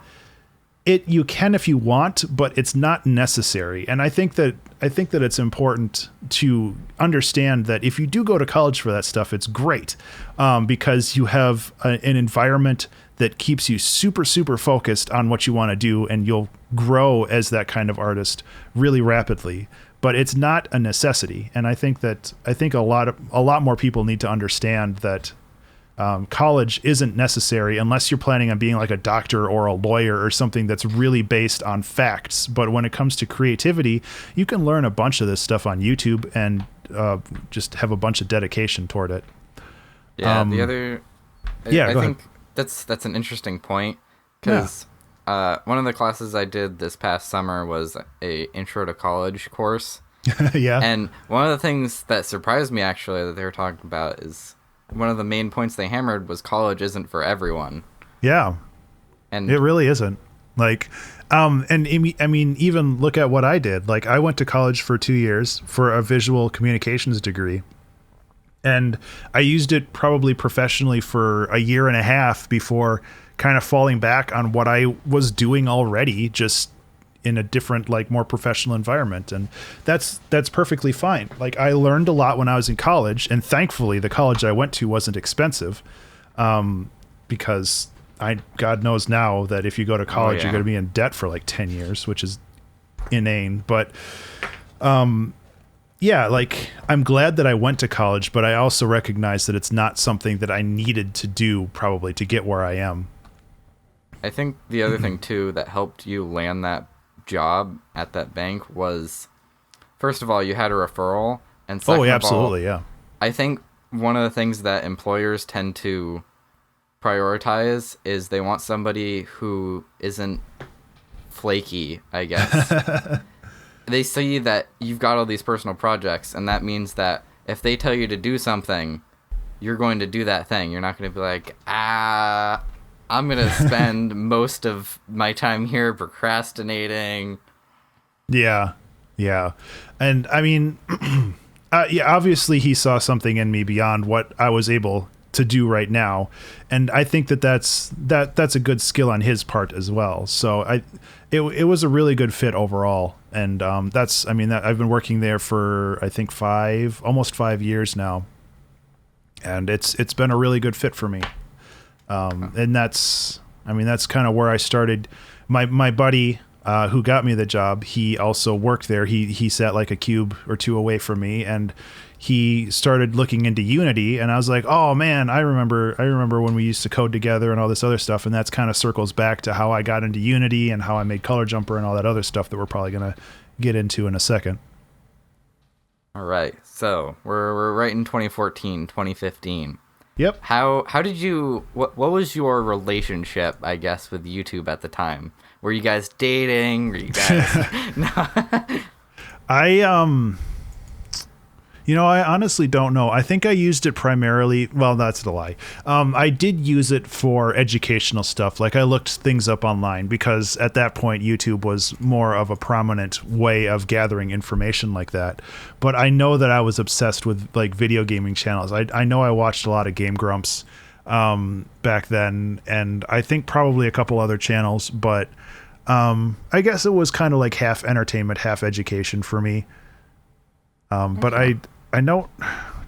you can if you want, but it's not necessary. And I think that it's important to understand that if you do go to college for that stuff, it's great, because you have an environment that keeps you super, super focused on what you want to do, and you'll grow as that kind of artist really rapidly. But it's not a necessity. And I think a lot more people need to understand that college isn't necessary unless you're planning on being like a doctor or a lawyer or something that's really based on facts. But when it comes to creativity, you can learn a bunch of this stuff on YouTube and just have a bunch of dedication toward it. Yeah, I go think that's an interesting point, because one of the classes I did this past summer was a intro to college course. Yeah. And one of the things that surprised me actually that they were talking about is one of the main points they hammered was college isn't for everyone. Yeah. And it really isn't. Like, and I mean, even look at what I did. Like, I went to college for 2 years for a visual communications degree. And I used it probably professionally for a year and a half before kind of falling back on what I was doing already, just in a different, like, more professional environment. And that's perfectly fine. Like, I learned a lot when I was in college, and thankfully the college I went to wasn't expensive, because God knows now that if you go to college, you're going to be in debt for like 10 years, which is inane. But yeah, like, I'm glad that I went to college, but I also recognize that it's not something that I needed to do probably to get where I am. I think the other thing too that helped you land that job at that bank was, first of all, you had a referral, and second absolutely, yeah. I think one of the things that employers tend to prioritize is they want somebody who isn't flaky, I guess. They see that you've got all these personal projects, and that means that if they tell you to do something, you're going to do that thing. You're not going to be like, I'm going to spend most of my time here procrastinating. Yeah. Yeah. And I mean, obviously he saw something in me beyond what I was able to do right now. And I think that's a good skill on his part as well. So it was a really good fit overall. And I've been working there for, I think, almost 5 years now. And it's been a really good fit for me. And that's kind of where I started. My buddy, who got me the job, he also worked there. He sat like a cube or two away from me, and he started looking into Unity, and I was like, oh man, I remember when we used to code together and all this other stuff. And that's kind of circles back to how I got into Unity and how I made Color Jumper and all that other stuff that we're probably going to get into in a second. All right. So we're right in 2014, 2015. Yep. How did you, what was your relationship, I guess, with YouTube at the time? Were you guys dating? Were you guys? No. I honestly don't know. I think I used it primarily. Well, that's a lie. I did use it for educational stuff. Like, I looked things up online because at that point, YouTube was more of a prominent way of gathering information like that. But I know that I was obsessed with like video gaming channels. I know I watched a lot of Game Grumps back then, and I think probably a couple other channels. But I guess it was kind of like half entertainment, half education for me. But I know,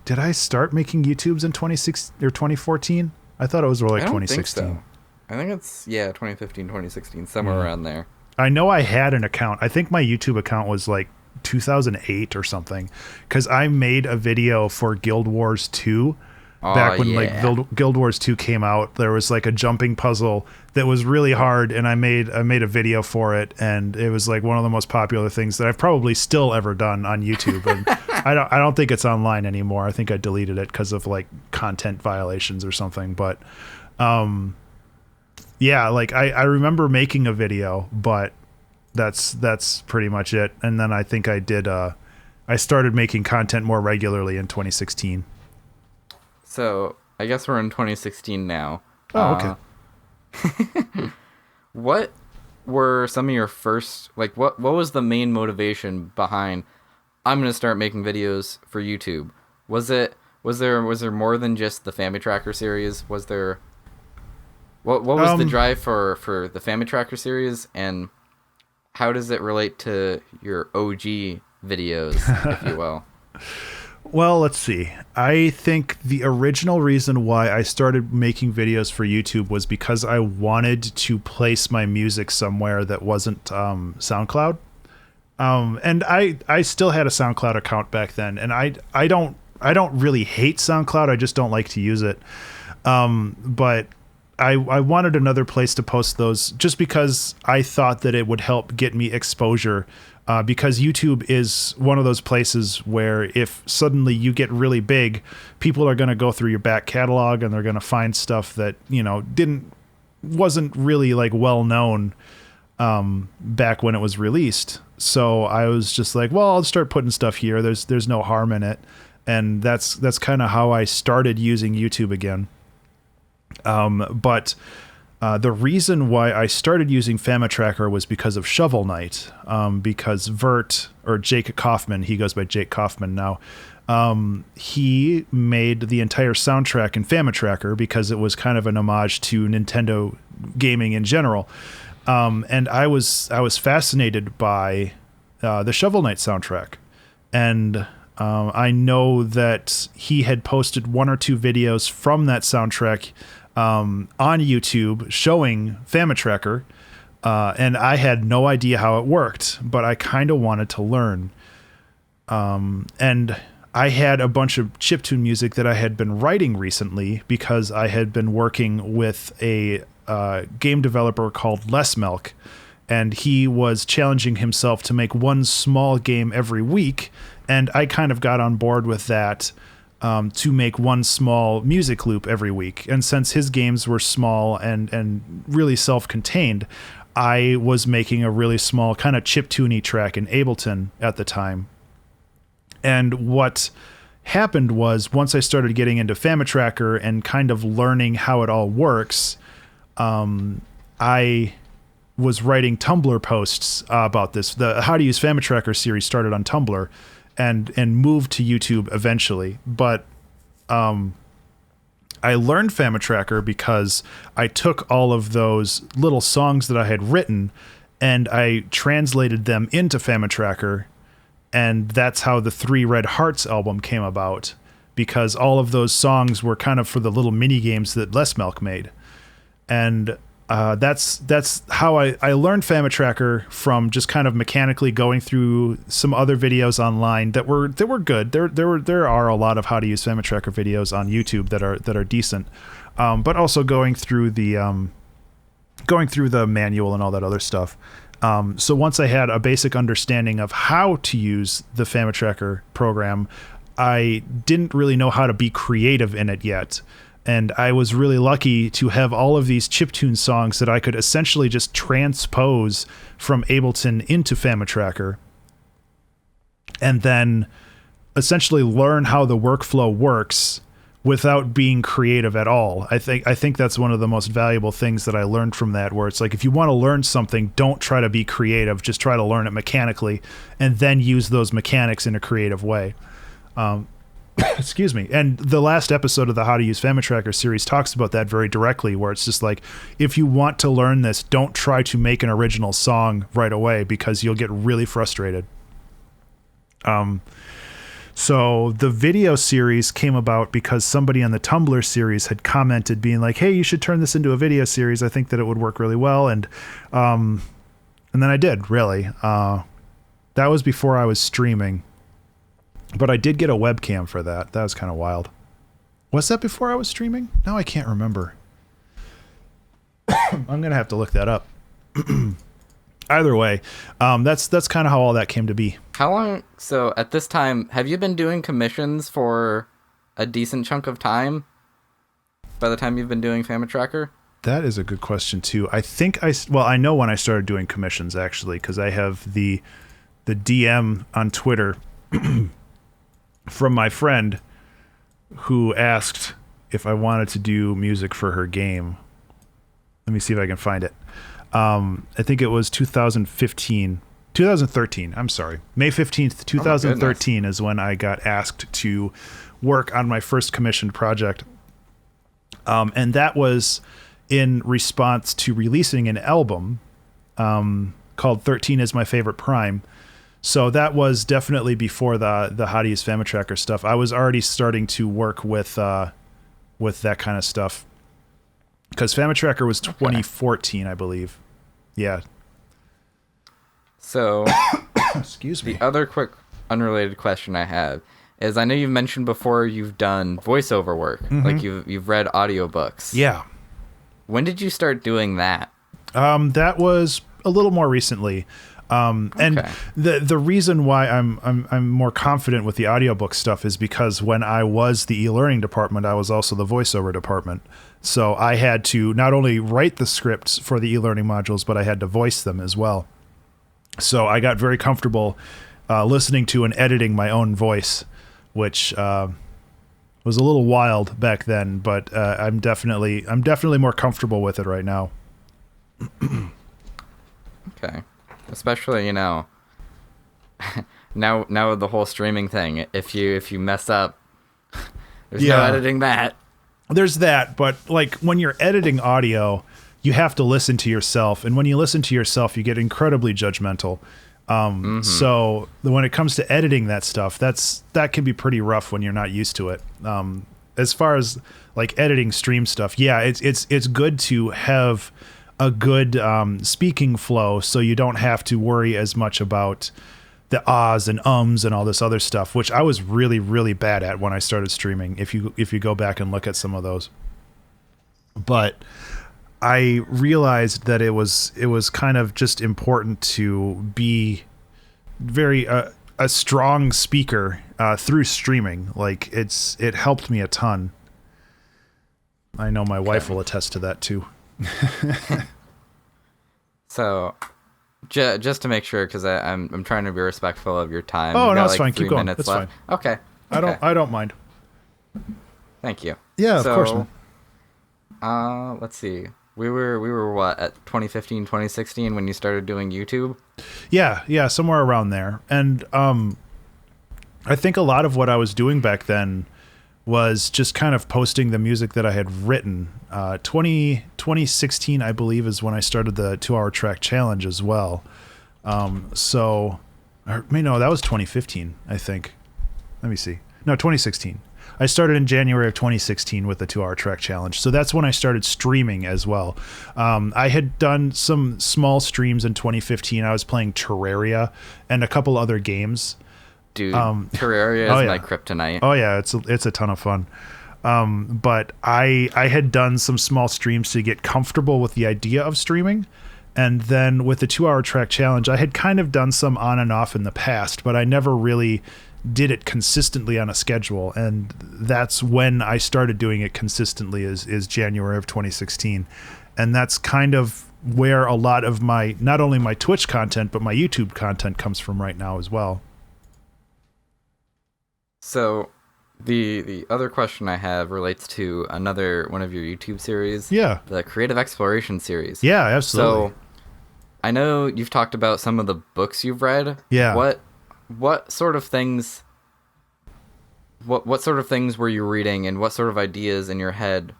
did I start making YouTubes in 2016 or 2014? I thought it was more like 2016. Think so. I think it's 2015, 2016, somewhere around there. I know I had an account. I think my YouTube account was like 2008 or something, because I made a video for Guild Wars 2. Back when like Guild Wars 2 came out, there was like a jumping puzzle that was really hard, and I made a video for it, and it was like one of the most popular things that I've probably still ever done on YouTube. And I don't think it's online anymore. I think I deleted it because of like content violations or something. But Yeah, like I remember making a video, but that's pretty much it. And then I think I started making content more regularly in 2016. So I guess we're in 2016 now. Oh, okay. What were some of your first, like, what was the main motivation behind I'm gonna start making videos for YouTube? Was there more than just the Family Tracker series? Was there what was the drive for the Family Tracker series, and how does it relate to your OG videos, if you will? Well, let's see. I think the original reason why I started making videos for YouTube was because I wanted to place my music somewhere that wasn't SoundCloud. And I still had a SoundCloud account back then, and I don't really hate SoundCloud. I just don't like to use it. But I wanted another place to post those just because I thought that it would help get me exposure. Because YouTube is one of those places where if suddenly you get really big, people are going to go through your back catalog and they're going to find stuff that, you know, wasn't really like well known back when it was released. So I was just like, well, I'll start putting stuff here. There's no harm in it. And that's kind of how I started using YouTube again. But the reason why I started using FamiTracker was because of Shovel Knight, because Vert, or Jake Kaufman, he goes by Jake Kaufman now, he made the entire soundtrack in FamiTracker because it was kind of an homage to Nintendo gaming in general. And I was fascinated by the Shovel Knight soundtrack. And I know that he had posted one or two videos from that soundtrack on YouTube showing FamiTracker, and I had no idea how it worked, but I kind of wanted to learn. And I had a bunch of chiptune music that I had been writing recently because I had been working with a game developer called Less Milk, and he was challenging himself to make one small game every week, and I kind of got on board with that. To make one small music loop every week. And since his games were small and really self-contained, I was making a really small kind of chiptune-y track in Ableton at the time. And what happened was once I started getting into FamiTracker and kind of learning how it all works, I was writing Tumblr posts about this. The How to Use FamiTracker series started on Tumblr and moved to YouTube eventually. But I learned FamiTracker because I took all of those little songs that I had written and I translated them into FamiTracker, and that's how the Three Red Hearts album came about, because all of those songs were kind of for the little mini games that Less Milk made. And that's how I learned FamiTracker, from just kind of mechanically going through some other videos online that were good. There are a lot of how to use FamiTracker videos on YouTube that are decent, but also going through the manual and all that other stuff. So once I had a basic understanding of how to use the FamiTracker program, I didn't really know how to be creative in it yet. And I was really lucky to have all of these chiptune songs that I could essentially just transpose from Ableton into FamiTracker, and then essentially learn how the workflow works without being creative at all. I think that's one of the most valuable things that I learned from that, where it's like, if you want to learn something, don't try to be creative, just try to learn it mechanically and then use those mechanics in a creative way. Excuse me. And the last episode of the How to Use FamiTracker series talks about that very directly, where it's just like, if you want to learn this, don't try to make an original song right away, because you'll get really frustrated. So the video series came about because somebody on the Tumblr series had commented being like, hey, you should turn this into a video series. I think that it would work really well. And then I did, really. That was before I was streaming. But I did get a webcam for that. That was kind of wild. Was that before I was streaming? No, I can't remember. I'm going to have to look that up. Either way, that's kind of how all that came to be. How long, so at this time, have you been doing commissions for a decent chunk of time by the time you've been doing FamiTracker? That is a good question too. I think I know when I started doing commissions actually, because I have the DM on Twitter from my friend who asked if I wanted to do music for her game. Let me see if I can find it. I think it was 2013. I'm sorry. May 15th, 2013 is when I got asked to work on my first commissioned project. And that was in response to releasing an album called 13 is My Favorite Prime. So that was definitely before the How to Use FamiTracker stuff. I was already starting to work with that kind of stuff. Because FamiTracker was 2014, I believe. Yeah. So, excuse me. The other quick unrelated question I have is, I know you've mentioned before you've done voiceover work, like you've read audiobooks. Yeah. When did you start doing that? That was a little more recently. And the reason why I'm more confident with the audiobook stuff is because when I was the e-learning department, I was also the voiceover department. So I had to not only write the scripts for the e-learning modules, but I had to voice them as well. So I got very comfortable listening to and editing my own voice, which was a little wild back then, but I'm definitely more comfortable with it right now. Okay. Especially, now with the whole streaming thing, if you mess up, there's no editing that. There's that, but like when you're editing audio, you have to listen to yourself, and when you listen to yourself, you get incredibly judgmental. So when it comes to editing that stuff, that can be pretty rough when you're not used to it. As far as like editing stream stuff, yeah, it's good to have a good speaking flow, so you don't have to worry as much about the ahs and ums and all this other stuff, which I was really, really bad at when I started streaming. If you go back and look at some of those, but I realized that it was kind of just important to be very a strong speaker through streaming. Like it helped me a ton. I know my wife will attest to that too. So, just to make sure, because I'm trying to be respectful of your time. Oh, no, it's like fine. 3 Keep going. minutes It's left. fine. Okay. I don't mind. Thank you. Yeah, of course, man. Let's see. We were what, at 2015, 2016 when you started doing YouTube? Yeah, somewhere around there. And I think a lot of what I was doing back then was just kind of posting the music that I had written. 2016, I believe, is when I started the 2-hour track challenge as well. No, that was 2015, I think. Let me see. No, 2016. I started in January of 2016 with the 2-hour track challenge. So that's when I started streaming as well. I had done some small streams in 2015. I was playing Terraria and a couple other games. Dude, Terraria is my kryptonite. Oh yeah, it's a ton of fun. But I had done some small streams to get comfortable with the idea of streaming. And then with the 2-hour track challenge, I had kind of done some on and off in the past, but I never really did it consistently on a schedule. And that's when I started doing it consistently is January of 2016. And that's kind of where a lot of my, not only my Twitch content, but my YouTube content comes from right now as well. So the other question I have relates to another one of your YouTube series. Yeah. The Creative Exploration series. Yeah, absolutely. So I know you've talked about some of the books you've read. Yeah. What sort of things what sort of things were you reading, and what sort of ideas in your head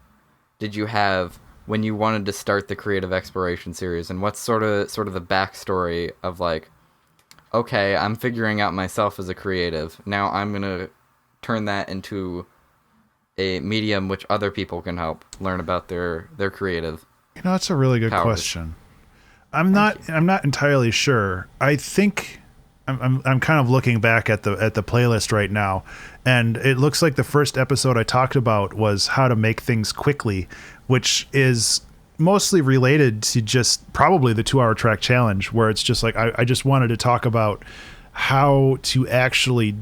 did you have when you wanted to start the Creative Exploration series, and what's sort of the backstory of like, okay, I'm figuring out myself as a creative. Now I'm going to turn that into a medium which other people can help learn about their creative. That's a really good question. I'm not entirely sure. I think I'm kind of looking back at the playlist right now, and it looks like the first episode I talked about was how to make things quickly, which is mostly related to just probably the 2-hour track challenge, where it's just like I just wanted to talk about how to actually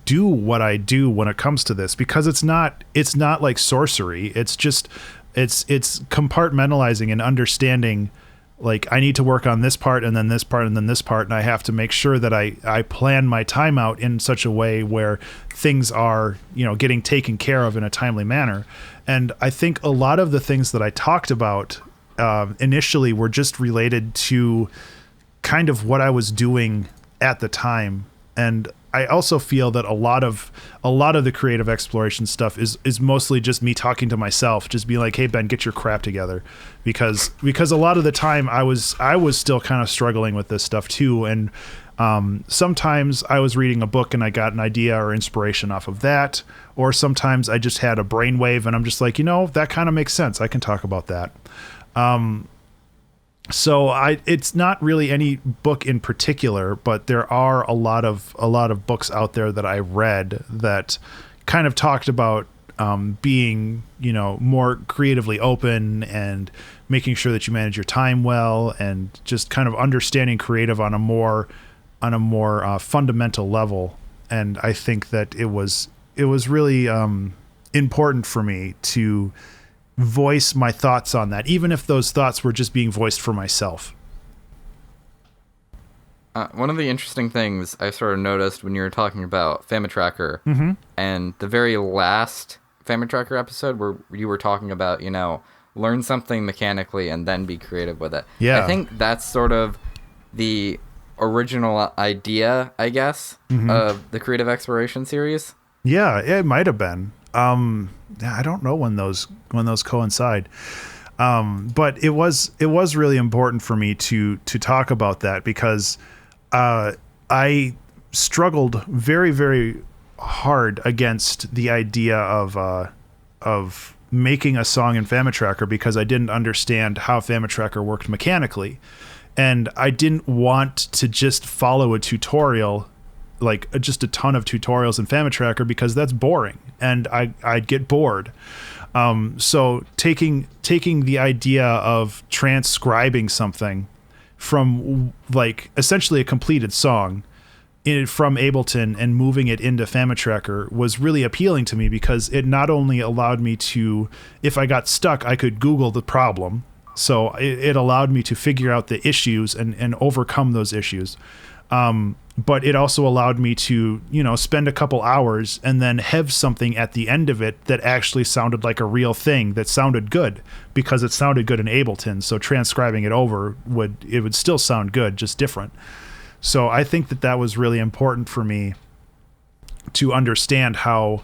do what I do when it comes to this, because it's not like sorcery. It's just It's compartmentalizing and understanding, like, I need to work on this part and then this part and then this part, and I have to make sure that I plan my time out in such a way where things are, getting taken care of in a timely manner. And I think a lot of the things that I talked about initially were just related to kind of what I was doing at the time. And I also feel that a lot of the creative exploration stuff is mostly just me talking to myself, just being like, hey, Ben, get your crap together. Because a lot of the time I was still kind of struggling with this stuff too. And sometimes I was reading a book and I got an idea or inspiration off of that. Or sometimes I just had a brainwave and I'm just like, that kind of makes sense. I can talk about that. So it's not really any book in particular, but there are a lot of books out there that I read that kind of talked about being, more creatively open and making sure that you manage your time well, and just kind of understanding creative on a more fundamental level. And I think that it was really important for me to voice my thoughts on that, even if those thoughts were just being voiced for myself. One of the interesting things I sort of noticed when you were talking about FamiTracker, and the very last FamiTracker episode where you were talking about, learn something mechanically and then be creative with it. Yeah. I think that's sort of the original idea, I guess, of the Creative Exploration series. Yeah, it might have been. I don't know when those coincide. But it was really important for me to talk about that, because I struggled very, very hard against the idea of making a song in FamiTracker, because I didn't understand how FamiTracker worked mechanically. And I didn't want to just follow a tutorial, like just a ton of tutorials in FamiTracker, because that's boring and I'd get bored. So taking the idea of transcribing something from, like, essentially a completed song from Ableton and moving it into FamiTracker was really appealing to me, because it not only allowed me to, if I got stuck, I could Google the problem. So it allowed me to figure out the issues and overcome those issues. But it also allowed me to, spend a couple hours and then have something at the end of it that actually sounded like a real thing, that sounded good, because it sounded good in Ableton. So transcribing it over would still sound good, just different. So I think that was really important for me to understand how,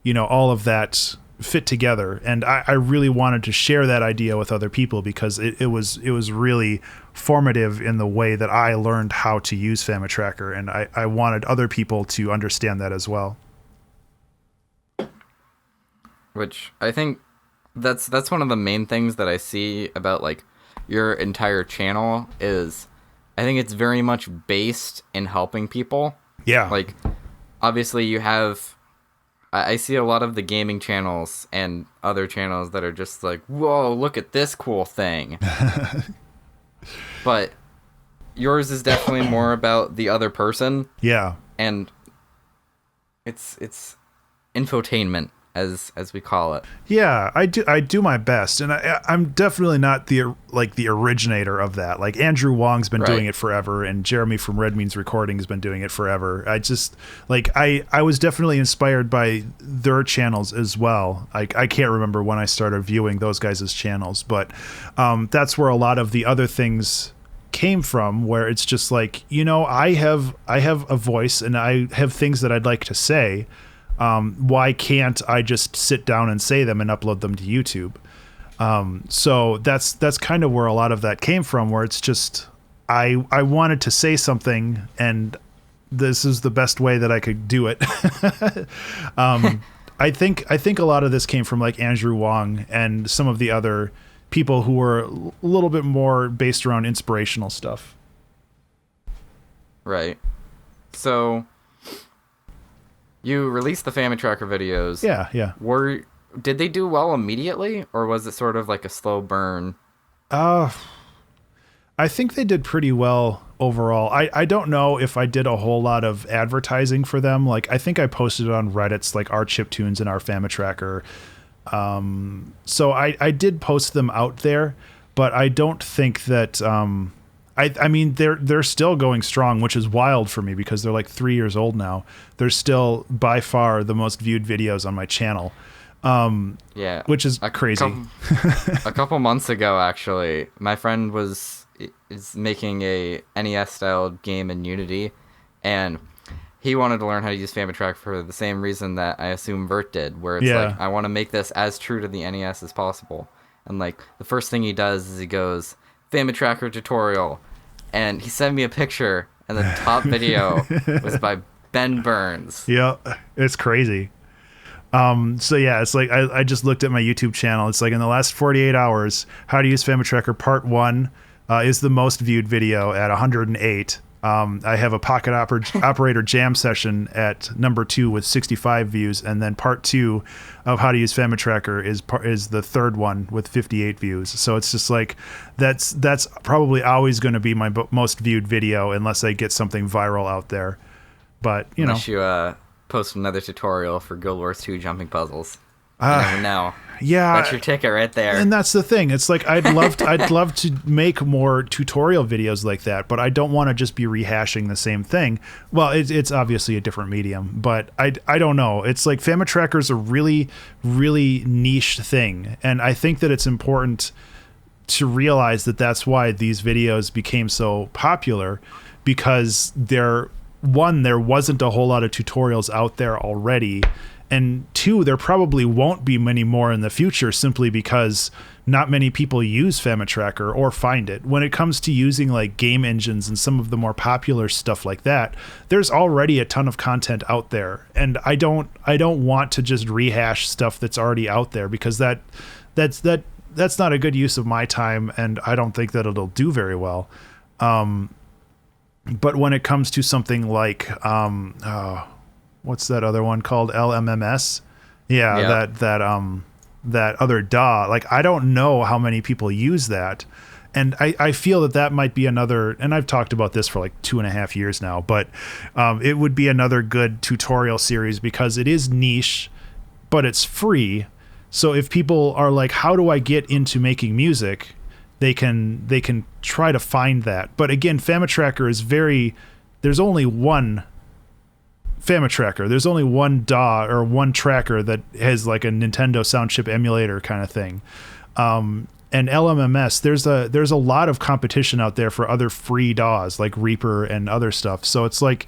all of that fit together. And I really wanted to share that idea with other people, because it was really formative in the way that I learned how to use FamiTracker, and I wanted other people to understand that as well. Which I think that's one of the main things that I see about, like, your entire channel is, I think it's very much based in helping people. Yeah. Like, obviously you have, I see a lot of the gaming channels and other channels that are just like, whoa, look at this cool thing. But yours is definitely more about the other person. Yeah. And it's infotainment, as we call it. Yeah, I do my best, and I'm definitely not the originator of that. Like, Andrew Wong's been doing it forever, and Jeremy from Red Means Recording has been doing it forever. I just, like, I was definitely inspired by their channels as well. I can't remember when I started viewing those guys' channels, but that's where a lot of the other things came from, where it's just like, I have a voice and I have things that I'd like to say. Why can't I just sit down and say them and upload them to YouTube? So that's kind of where a lot of that came from, where it's just, I wanted to say something, and this is the best way that I could do it. I think a lot of this came from, like, Andrew Wong and some of the other people who were a little bit more based around inspirational stuff. Right. So you released the FamiTracker videos. Yeah. Did they do well immediately, or was it sort of like a slow burn? I think they did pretty well overall. I don't know if I did a whole lot of advertising for them. Like, I think I posted it on Reddit's, like, our chiptunes and our FamiTracker So I did post them out there, but I don't think that, I mean, they're still going strong, which is wild for me because they're like 3 years old now. They're still by far the most viewed videos on my channel. Yeah, which is crazy. A couple months ago, actually, my friend is making a NES style game in Unity, and he wanted to learn how to use FamiTrack for the same reason that I assume Vert did, where it's like, I want to make this as true to the NES as possible. And like the first thing he does is he goes, FamiTracker tutorial, and he sent me a picture, and the top video was by Ben Burns. Yeah, it's crazy. So yeah, it's like I just looked at my YouTube channel. It's like in the last 48 hours, how to use FamiTracker Part 1 is the most viewed video at 108. I have a Pocket Operator Jam session at number 2 with 65 views, and then Part 2 of how to use FamiTracker is the third one with 58 views. So it's just like that's probably always going to be my most viewed video unless I get something viral out there. But unless you post another tutorial for Guild Wars 2 jumping puzzles. You never know. Yeah, that's your ticket right there. And that's the thing. It's like I'd love to make more tutorial videos like that, but I don't want to just be rehashing the same thing. Well, it's obviously a different medium, but I don't know. It's like FamiTracker is a really, really niche thing, and I think that it's important to realize that that's why these videos became so popular, because there wasn't a whole lot of tutorials out there already, and 2, there probably won't be many more in the future, simply because not many people use FamiTracker or find it. When it comes to using like game engines and some of the more popular stuff like that, there's already a ton of content out there, and I don't want to just rehash stuff that's already out there, because that's not a good use of my time, and I don't think that it'll do very well. But when it comes to something like, what's that other one called? LMMS? Yeah. That other DAW. Like, I don't know how many people use that. And I feel that might be another, and I've talked about this for like 2.5 years now, but it would be another good tutorial series, because it is niche, but it's free. So if people are like, how do I get into making music? They can try to find that. But again, FamiTracker is there's only one FamiTracker. There's only one DAW or one tracker that has like a Nintendo sound chip emulator kind of thing. And LMMS, there's a lot of competition out there for other free DAWs like Reaper and other stuff. So it's like,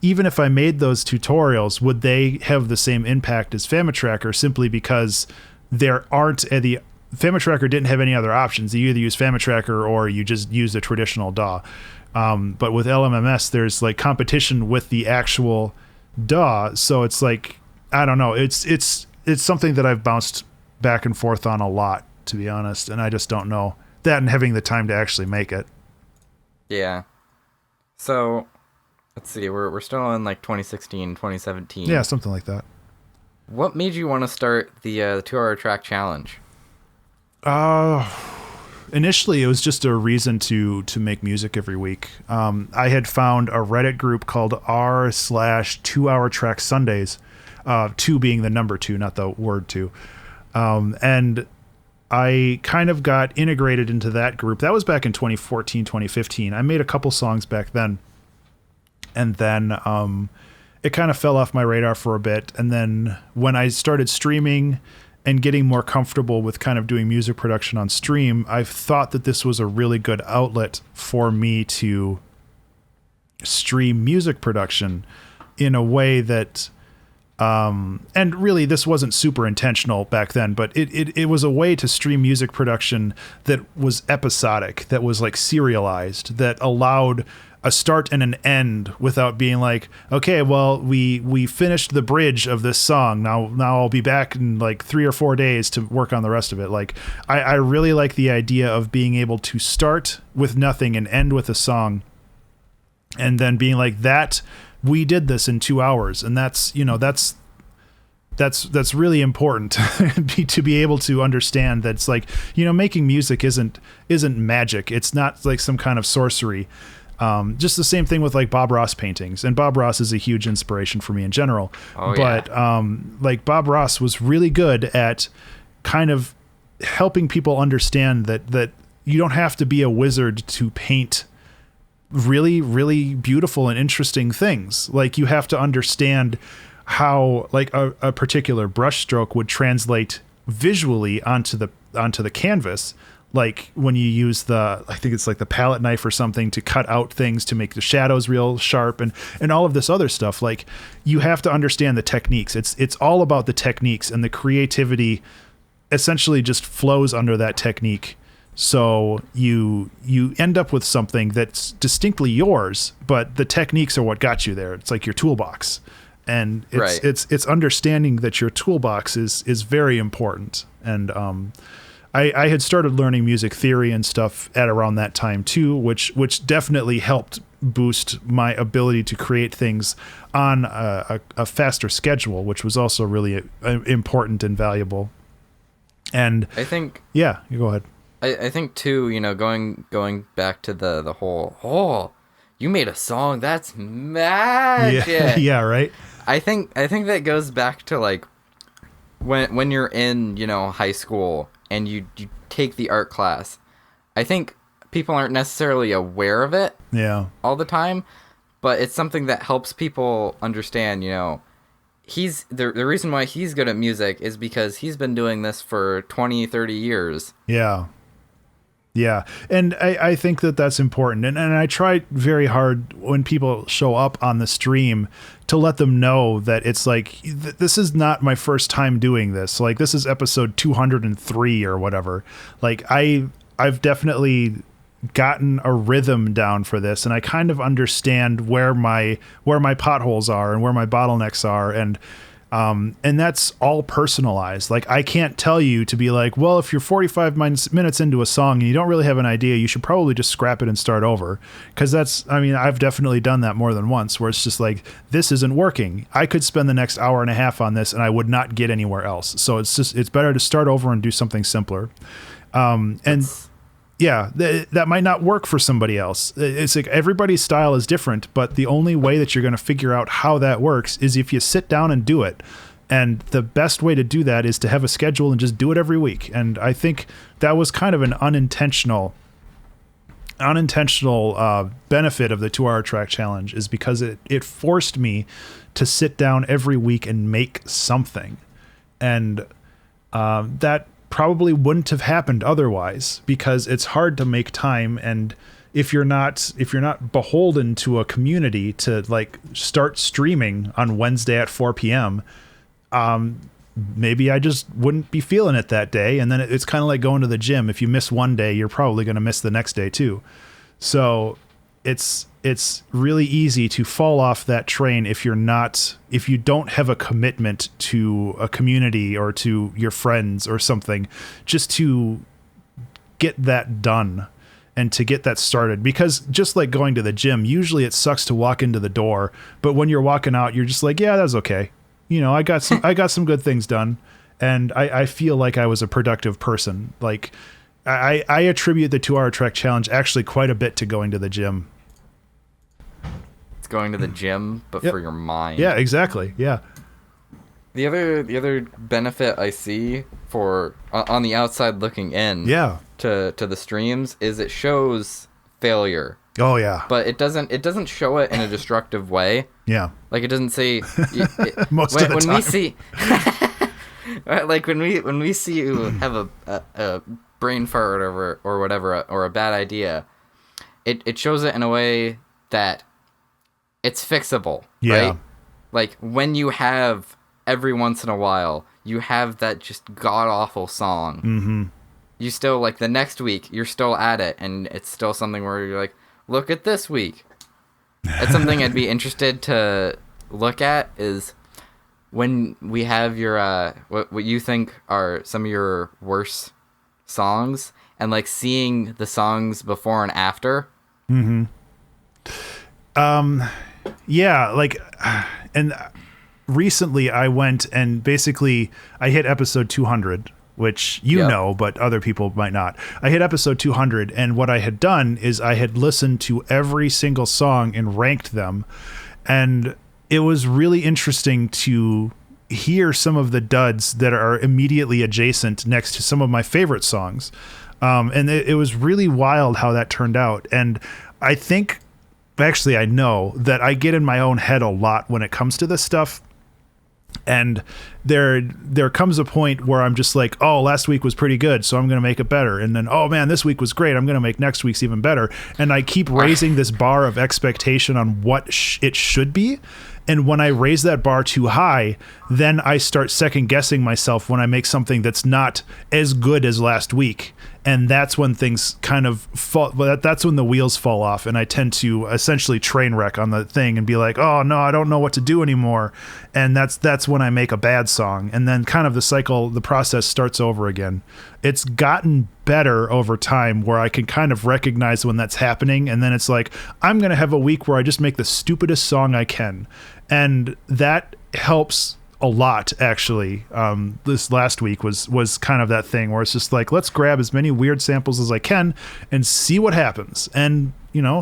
even if I made those tutorials, would they have the same impact as FamiTracker, simply because there aren't FamiTracker didn't have any other options. You either use FamiTracker or you just use a traditional DAW. But with LMMS, there's like competition with the actual DAW. So it's like, I don't know. It's something that I've bounced back and forth on a lot, to be honest. And I just don't know that, and having the time to actually make it. Yeah. So let's see. We're still in like 2016, 2017. Yeah, something like that. What made you want to start the 2-hour track challenge? Initially it was just a reason to make music every week. I had found a Reddit group called r/2-hour track Sundays, 2 being the number 2, not the word 2. And I kind of got integrated into that group. That was back in 2014, 2015. I made a couple songs back then, and then it kind of fell off my radar for a bit. And then when I started streaming and getting more comfortable with kind of doing music production on stream, I thought that this was a really good outlet for me to stream music production in a way that, and really this wasn't super intentional back then, but it was a way to stream music production that was episodic, that was like serialized, that allowed a start and an end without being like, okay, well, we finished the bridge of this song. Now I'll be back in like 3 or 4 days to work on the rest of it. Like, I really like the idea of being able to start with nothing and end with a song, and then being like, that we did this in 2 hours. And that's really important to be able to understand that it's like, making music isn't magic. It's not like some kind of sorcery. Just the same thing with like Bob Ross paintings, and Bob Ross is a huge inspiration for me in general. Oh, but like Bob Ross was really good at kind of helping people understand that you don't have to be a wizard to paint really, really beautiful and interesting things. Like, you have to understand how like a particular brushstroke would translate visually onto the canvas. Like when you use I think it's like the palette knife or something to cut out things to make the shadows real sharp and all of this other stuff. Like, you have to understand the techniques. It's all about the techniques, and the creativity essentially just flows under that technique. So you end up with something that's distinctly yours, but the techniques are what got you there. It's like your toolbox. And it's understanding that your toolbox is very important. And I had started learning music theory and stuff at around that time too, which definitely helped boost my ability to create things on a faster schedule, which was also really important and valuable. And I think, yeah, you go ahead. I think too, you know, going back to the whole, you made a song, that's magic. Yeah, right. I think that goes back to like when you're in, you know, high school and you take the art class. I think people aren't necessarily aware of it all the time, but it's something that helps people understand, you know, the reason why he's good at music is because he's been doing this for 20, 30 years. Yeah. And I think that's important. And I try very hard when people show up on the stream to let them know that it's like, this is not my first time doing this. Like, this is episode 203 or whatever. Like, I've definitely gotten a rhythm down for this, and I kind of understand where my potholes are and where my bottlenecks are. And that's all personalized. Like, I can't tell you to be like, well, if you're 45 minutes into a song and you don't really have an idea, you should probably just scrap it and start over. Because I've definitely done that more than once, where it's just like, this isn't working. I could spend the next hour and a half on this and I would not get anywhere else. So it's better to start over and do something simpler. Yeah, that might not work for somebody else. It's like everybody's style is different, but the only way that you're going to figure out how that works is if you sit down and do it. And the best way to do that is to have a schedule and just do it every week. And I think that was kind of an unintentional benefit of the 2-hour track challenge, is because it forced me to sit down every week and make something. And that probably wouldn't have happened otherwise, because it's hard to make time. And if you're not beholden to a community to like start streaming on Wednesday at 4 p.m., maybe I just wouldn't be feeling it that day. And then it's kind of like going to the gym. If you miss one day, you're probably going to miss the next day too. So it's really easy to fall off that train if you don't have a commitment to a community or to your friends or something, just to get that done and to get that started. Because just like going to the gym, usually it sucks to walk into the door, but when you're walking out, you're just like, yeah, that's okay. You know, I got some good things done, and I feel like I was a productive person. Like, I attribute the 2-hour track challenge actually quite a bit to going to the gym. Going to the gym, but for your mind. Yeah, exactly. Yeah. The other benefit I see for on the outside looking in, to the streams, is it shows failure. Oh yeah. But it doesn't show it in a destructive way. Yeah. Like, it doesn't say most of the time. We see like when we see you have a brain fart or whatever, or a bad idea, it shows it in a way that it's fixable, right? Like, when you have, every once in a while, you have that just god-awful song, you still, like, the next week, you're still at it, and it's still something where you're like, look at this week. It's something I'd be interested to look at, is when we have your, what you think are some of your worst songs, and, like, seeing the songs before and after. Yeah, like, and recently I went and basically I hit episode 200, which you Yep. know, but other people might not. I hit episode 200, and what I had done is I had listened to every single song and ranked them, and it was really interesting to hear some of the duds that are immediately adjacent next to some of my favorite songs. And it was really wild how that turned out. And I think, actually, I know that I get in my own head a lot when it comes to this stuff. And there comes a point where I'm just like, oh, last week was pretty good, so I'm going to make it better. And then, oh man, this week was great, I'm going to make next week's even better. And I keep raising this bar of expectation on what it should be. And when I raise that bar too high, then I start second guessing myself when I make something that's not as good as last week. And that's when things kind of fall. That's when the wheels fall off, and I tend to essentially train wreck on the thing and be like, "Oh no, I don't know what to do anymore." And that's when I make a bad song, and then kind of the process starts over again. It's gotten better over time, where I can kind of recognize when that's happening, and then it's like, I'm gonna have a week where I just make the stupidest song I can, and that helps a lot, actually. This last week was kind of that thing where it's just like, let's grab as many weird samples as I can and see what happens. And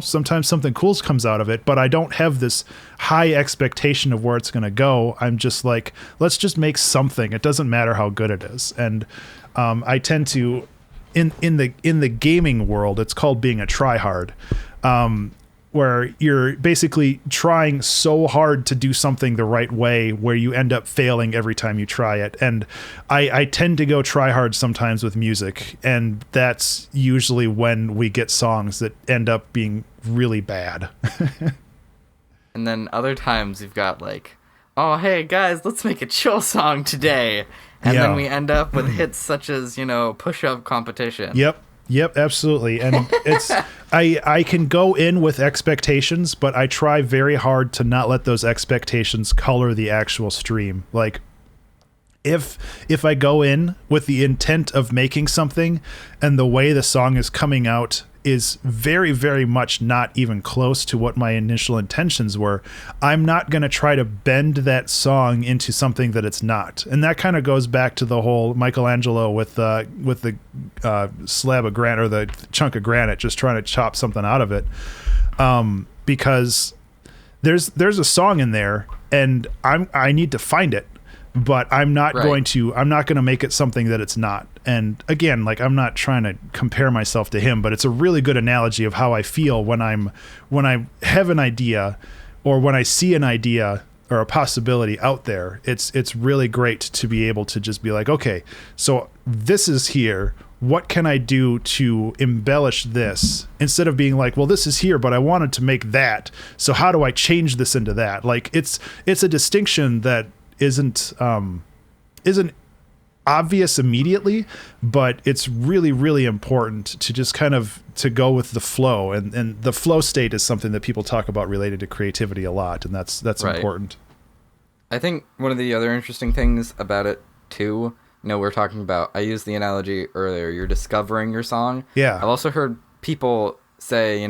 sometimes something cool comes out of it, but I don't have this high expectation of where it's going to go. I'm just like, let's just make something. It doesn't matter how good it is. And I tend to, in the gaming world, it's called being a tryhard. Where you're basically trying so hard to do something the right way, where you end up failing every time you try it. And I tend to go try hard sometimes with music, and that's usually when we get songs that end up being really bad. And then other times you've got like, oh, hey guys, let's make a chill song today. And then we end up with hits such as, push-up competition. Yep, absolutely. And it's I can go in with expectations, but I try very hard to not let those expectations color the actual stream. Like if I go in with the intent of making something and the way the song is coming out is very, very much not even close to what my initial intentions were, I'm not going to try to bend that song into something that it's not. And that kind of goes back to the whole Michelangelo with the slab of granite, or the chunk of granite, just trying to chop something out of it. Because there's a song in there, and I need to find it, but I'm not going to make it something that it's not. And again, like, I'm not trying to compare myself to him, but it's a really good analogy of how I feel when I have an idea, or when I see an idea or a possibility out there. It's really great to be able to just be like, okay, so this is here. What can I do to embellish this? Instead of being like, well, this is here, but I wanted to make that. So how do I change this into that? Like, it's a distinction that isn't obvious immediately, but it's really, really important to just kind of to go with the flow, and the flow state is something that people talk about related to creativity a lot, and that's Right. important. I think one of the other interesting things about it too, we're talking about, I used the analogy earlier, you're discovering your song. Yeah. I've also heard people say,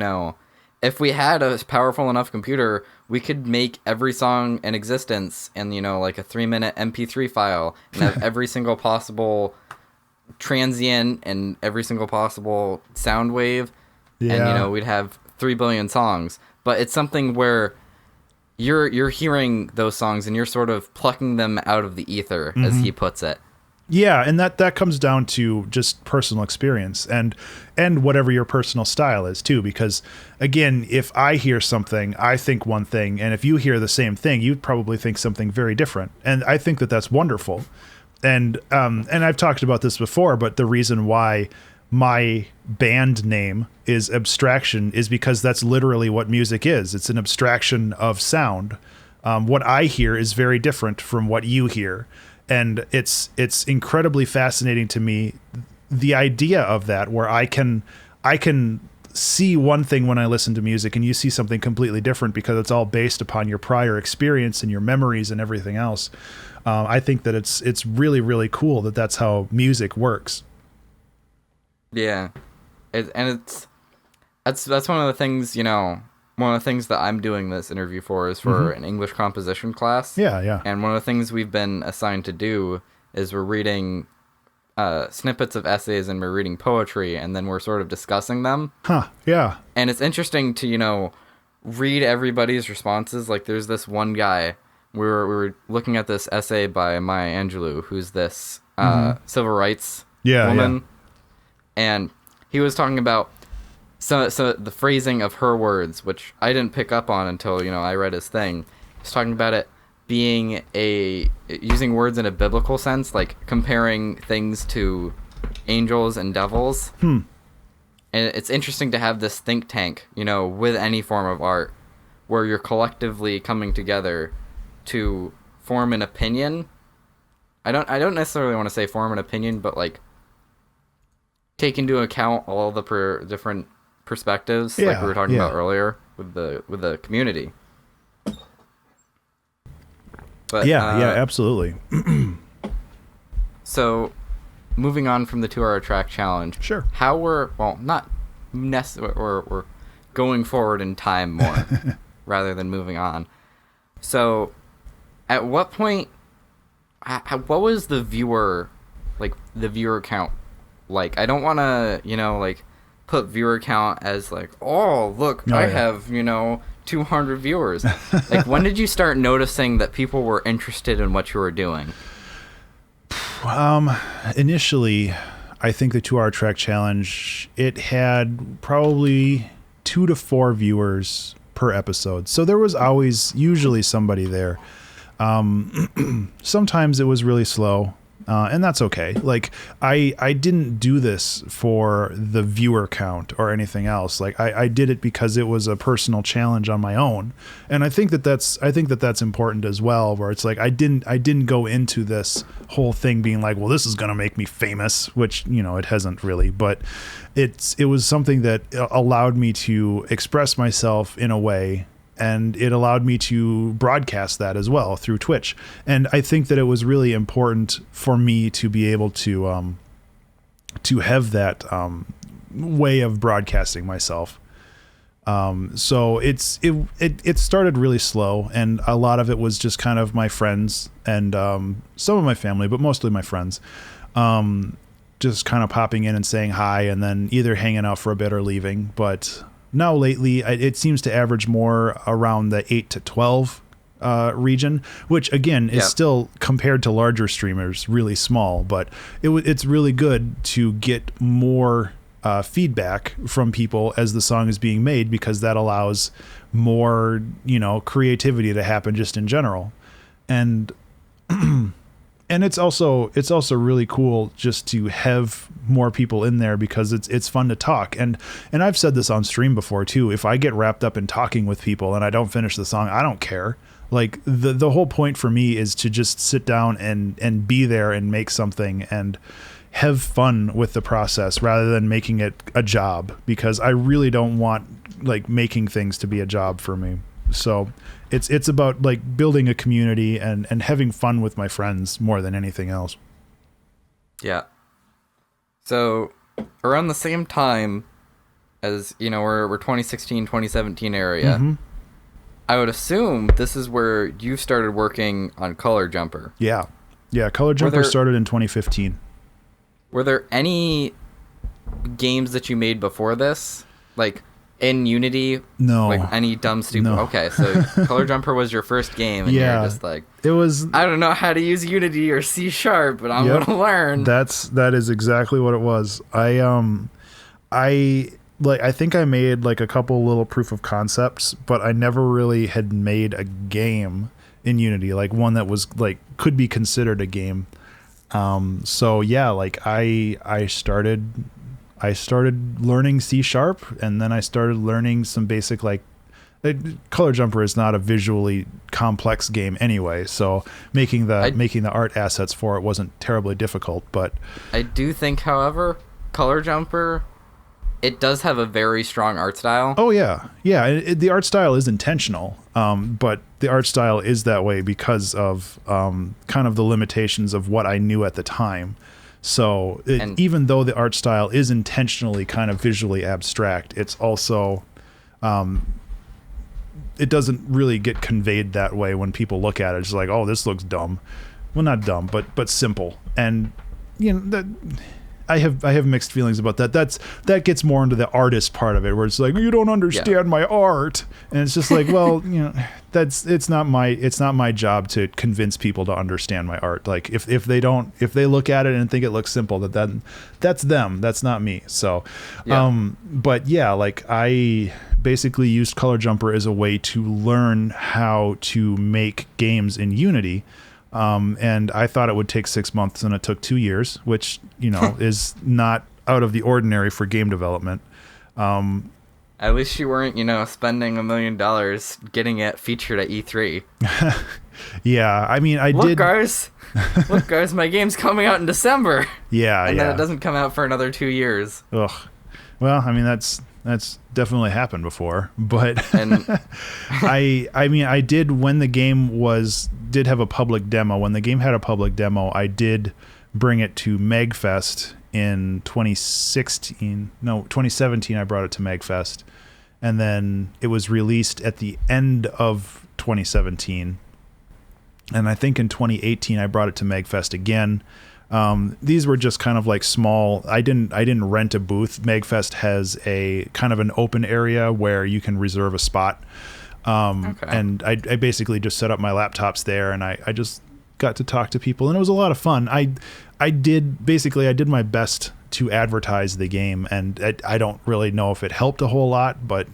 if we had a powerful enough computer, we could make every song in existence in, like a 3-minute MP3 file, and have every single possible transient and every single possible sound wave. Yeah. And, we'd have 3 billion songs. But it's something where you're hearing those songs and you're sort of plucking them out of the ether, as he puts it. Yeah, and that comes down to just personal experience and whatever your personal style is too, because again, if I hear something, I think one thing, and if you hear the same thing, you'd probably think something very different. And I think that that's wonderful. And I've talked about this before, but the reason why my band name is Abstraction is because that's literally what music is. It's an abstraction of sound. What I hear is very different from what you hear. And it's incredibly fascinating to me, the idea of that, where I can see one thing when I listen to music and you see something completely different, because it's all based upon your prior experience and your memories and everything else. I think that it's really, really cool that that's how music works. Yeah, that's one of the things, one of the things that I'm doing this interview for is for an English composition class. Yeah. And one of the things we've been assigned to do is we're reading snippets of essays and we're reading poetry, and then we're sort of discussing them. Huh. Yeah. And it's interesting to, read everybody's responses. Like, there's this one guy, we were looking at this essay by Maya Angelou, who's this civil rights woman. And he was talking about so the phrasing of her words, which I didn't pick up on until, I read his thing. He's talking about it being using words in a biblical sense, like comparing things to angels and devils. And it's interesting to have this think tank, with any form of art, where you're collectively coming together to form an opinion. I don't necessarily want to say form an opinion, but like take into account all the different perspectives, like we were talking about earlier with the community. But absolutely. So, moving on from the 2-hour track challenge. Sure. How we're going forward in time more rather than moving on. So, at what point? What was the viewer count? Like, I don't want to, put viewer count as like, oh, look, I have, 200 viewers. Like, when did you start noticing that people were interested in what you were doing? Initially, I think the 2-hour track challenge, it had probably 2 to 4 viewers per episode. So there was usually somebody there. Sometimes it was really slow. And that's okay. Like, I didn't do this for the viewer count or anything else. Like, I did it because it was a personal challenge on my own. And I think that's important as well, where it's like, I didn't go into this whole thing being like, well, this is going to make me famous, which, it hasn't really, but it was something that allowed me to express myself in a way. And it allowed me to broadcast that as well through Twitch. And I think that it was really important for me to be able to have that way of broadcasting myself. So it started really slow, and a lot of it was just kind of my friends and some of my family, but mostly my friends, just kind of popping in and saying hi, and then either hanging out for a bit or leaving. But now lately, it seems to average more around the 8 to 12 region, which again is still, compared to larger streamers, really small. But it's really good to get more feedback from people as the song is being made, because that allows more, creativity to happen just in general. And and it's also really cool just to have more people in there, because it's fun to talk. And I've said this on stream before too. If I get wrapped up in talking with people and I don't finish the song, I don't care. Like, the whole point for me is to just sit down and be there and make something and have fun with the process rather than making it a job, because I really don't want like making things to be a job for me. So it's about like building a community and having fun with my friends more than anything else. Yeah. So around the same time as, we're 2016, 2017 area, I would assume this is where you started working on Color Jumper. Yeah. Yeah. Color Jumper started in 2015. Were there any games that you made before this? Like, in Unity? No. Like any dumb stupid? No. Okay, so Color Jumper was your first game, and you're just like, it was. I don't know how to use Unity or C#, but I'm gonna learn. That is exactly what it was. I think I made like a couple little proof of concepts, but I never really had made a game in Unity, like one that was like could be considered a game. So yeah, like I started learning C#, and then I started learning some basic, like, Color Jumper is not a visually complex game anyway, so making the art assets for it wasn't terribly difficult. But I do think, however, Color Jumper, it does have a very strong art style. Oh yeah, the art style is intentional, but the art style is that way because of kind of the limitations of what I knew at the time. So even though the art style is intentionally kind of visually abstract, it's also, it doesn't really get conveyed that way when people look at it. It's like, oh, this looks dumb. Well, not dumb, but simple. And you know, that I have mixed feelings about that. That gets more into the artist part of it, where it's like, you don't understand my art, and it's just like, well, you know, it's not my job to convince people to understand my art. Like if they look at it and think it looks simple, that's them. That's not me. So, but yeah, like I basically used Color Jumper as a way to learn how to make games in Unity. And I thought it would take 6 months, and it took 2 years, which, you know, is not out of the ordinary for game development. At least you weren't, you know, spending $1 million getting it featured at E3. Yeah, I mean, Look, guys, my game's coming out in December. Yeah, and then it doesn't come out for another 2 years. Ugh. Well, I mean, that's definitely happened before, but And I mean, I did, when the game did have a public demo. When the game had a public demo, I did bring it to MagFest in 2017. I brought it to MagFest, and then it was released at the end of 2017. And I think in 2018 I brought it to MagFest again. These were just kind of like small. I didn't rent a booth. MagFest has a kind of an open area where you can reserve a spot. And I basically just set up my laptops there, and I just got to talk to people, and it was a lot of fun. I did my best to advertise the game, and I don't really know if it helped a whole lot, but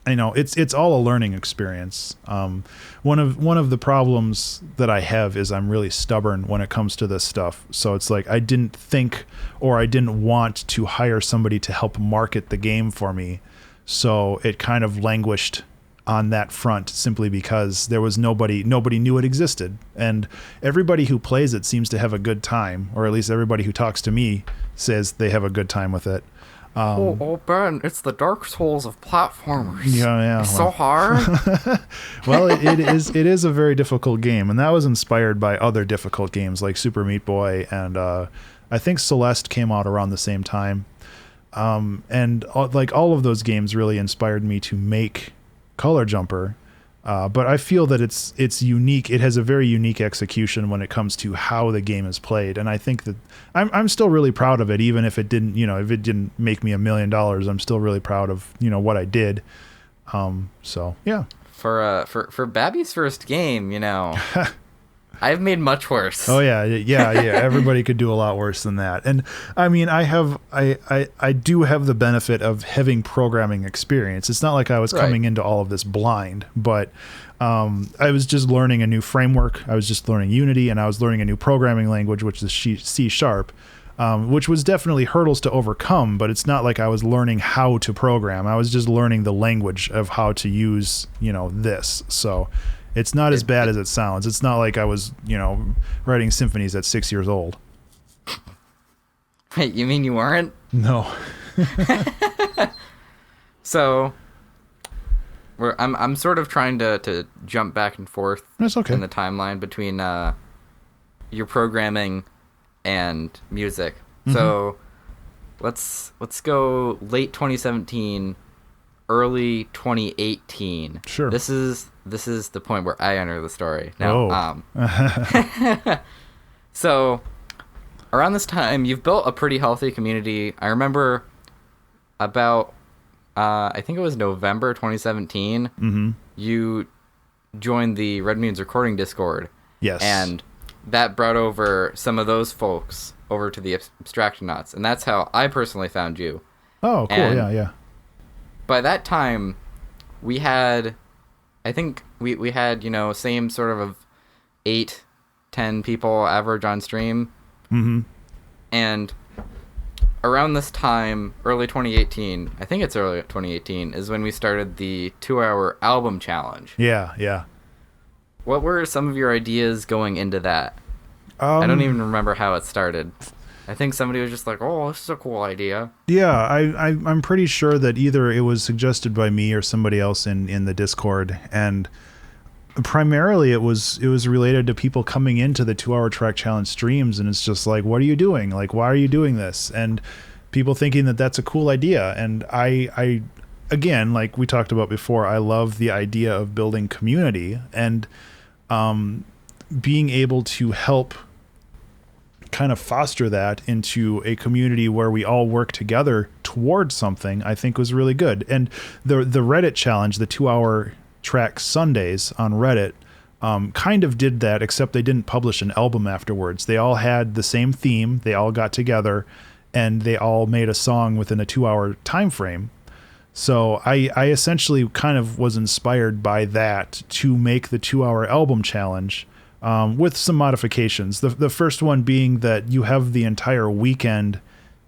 I know it's all a learning experience. One of the problems that I have is I'm really stubborn when it comes to this stuff. So it's like I didn't think, or I didn't want to hire somebody to help market the game for me. So it kind of languished on that front, simply because there was nobody knew it existed, and everybody who plays it seems to have a good time, or at least everybody who talks to me says they have a good time with it. Ben, it's the Dark Souls of platformers. Yeah. It's so hard. Well, it is a very difficult game, and that was inspired by other difficult games like Super Meat Boy, and I think Celeste came out around the same time. And like all of those games really inspired me to make Color Jumper. But I feel that it's unique. It has a very unique execution when it comes to how the game is played, and I think that I'm still really proud of it, even if it didn't, if it didn't make me $1 million. I'm still really proud of what I did. So yeah. For Babby's first game, I've made much worse. Oh yeah. Everybody could do a lot worse than that. And I mean, I do have the benefit of having programming experience. It's not like I was coming into all of this blind, but I was just learning a new framework. I was just learning Unity, and I was learning a new programming language, which is C#, which was definitely hurdles to overcome, but it's not like I was learning how to program. I was just learning the language of how to use, this. So it's not as bad as it sounds. It's not like I was, writing symphonies at 6 years old. Wait, you mean you weren't? No. So, I'm sort of trying to jump back and forth. That's okay. In the timeline between your programming and music. Mm-hmm. So, let's go late 2017, early 2018. Sure. This is the point where I enter the story. Now, so around this time, you've built a pretty healthy community. I remember about, I think it was November 2017, mm-hmm. you joined the Red Moon's recording Discord. Yes. And that brought over some of those folks over to the Abstraction Knots. And that's how I personally found you. Oh, cool. And yeah. By that time, we had, I think we had, same sort of 8-10 people average on stream. Mm-hmm. And around this time, early 2018, I think it's early 2018, is when we started the 2-hour album challenge. Yeah. What were some of your ideas going into that? I don't even remember how it started. I think somebody was just like, oh, this is a cool idea. Yeah, I'm pretty sure that either it was suggested by me or somebody else in the Discord, and primarily it was related to people coming into the 2-hour track challenge streams, and it's just like, what are you doing? Like, why are you doing this? And people thinking that that's a cool idea. And I again, like we talked about before, I love the idea of building community and being able to help kind of foster that into a community where we all work together towards something, I think was really good. And the Reddit challenge, the 2-hour track Sundays on Reddit, kind of did that, except they didn't publish an album afterwards. They all had the same theme. They all got together and they all made a song within a 2-hour time frame. So I essentially kind of was inspired by that to make the 2-hour album challenge, with some modifications. The first one being that you have the entire weekend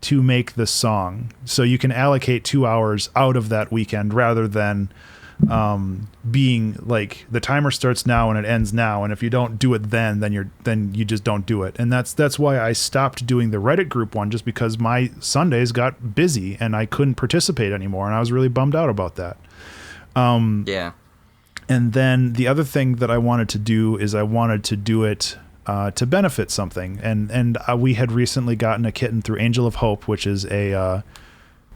to make the song. So you can allocate 2 hours out of that weekend rather than being like the timer starts now and it ends now, and if you don't do it then you just don't do it. And that's why I stopped doing the Reddit group one, just because my Sundays got busy and I couldn't participate anymore, and I was really bummed out about that. Yeah. And then the other thing that I wanted to do is I wanted to do it to benefit something, and we had recently gotten a kitten through Angel of Hope, which is a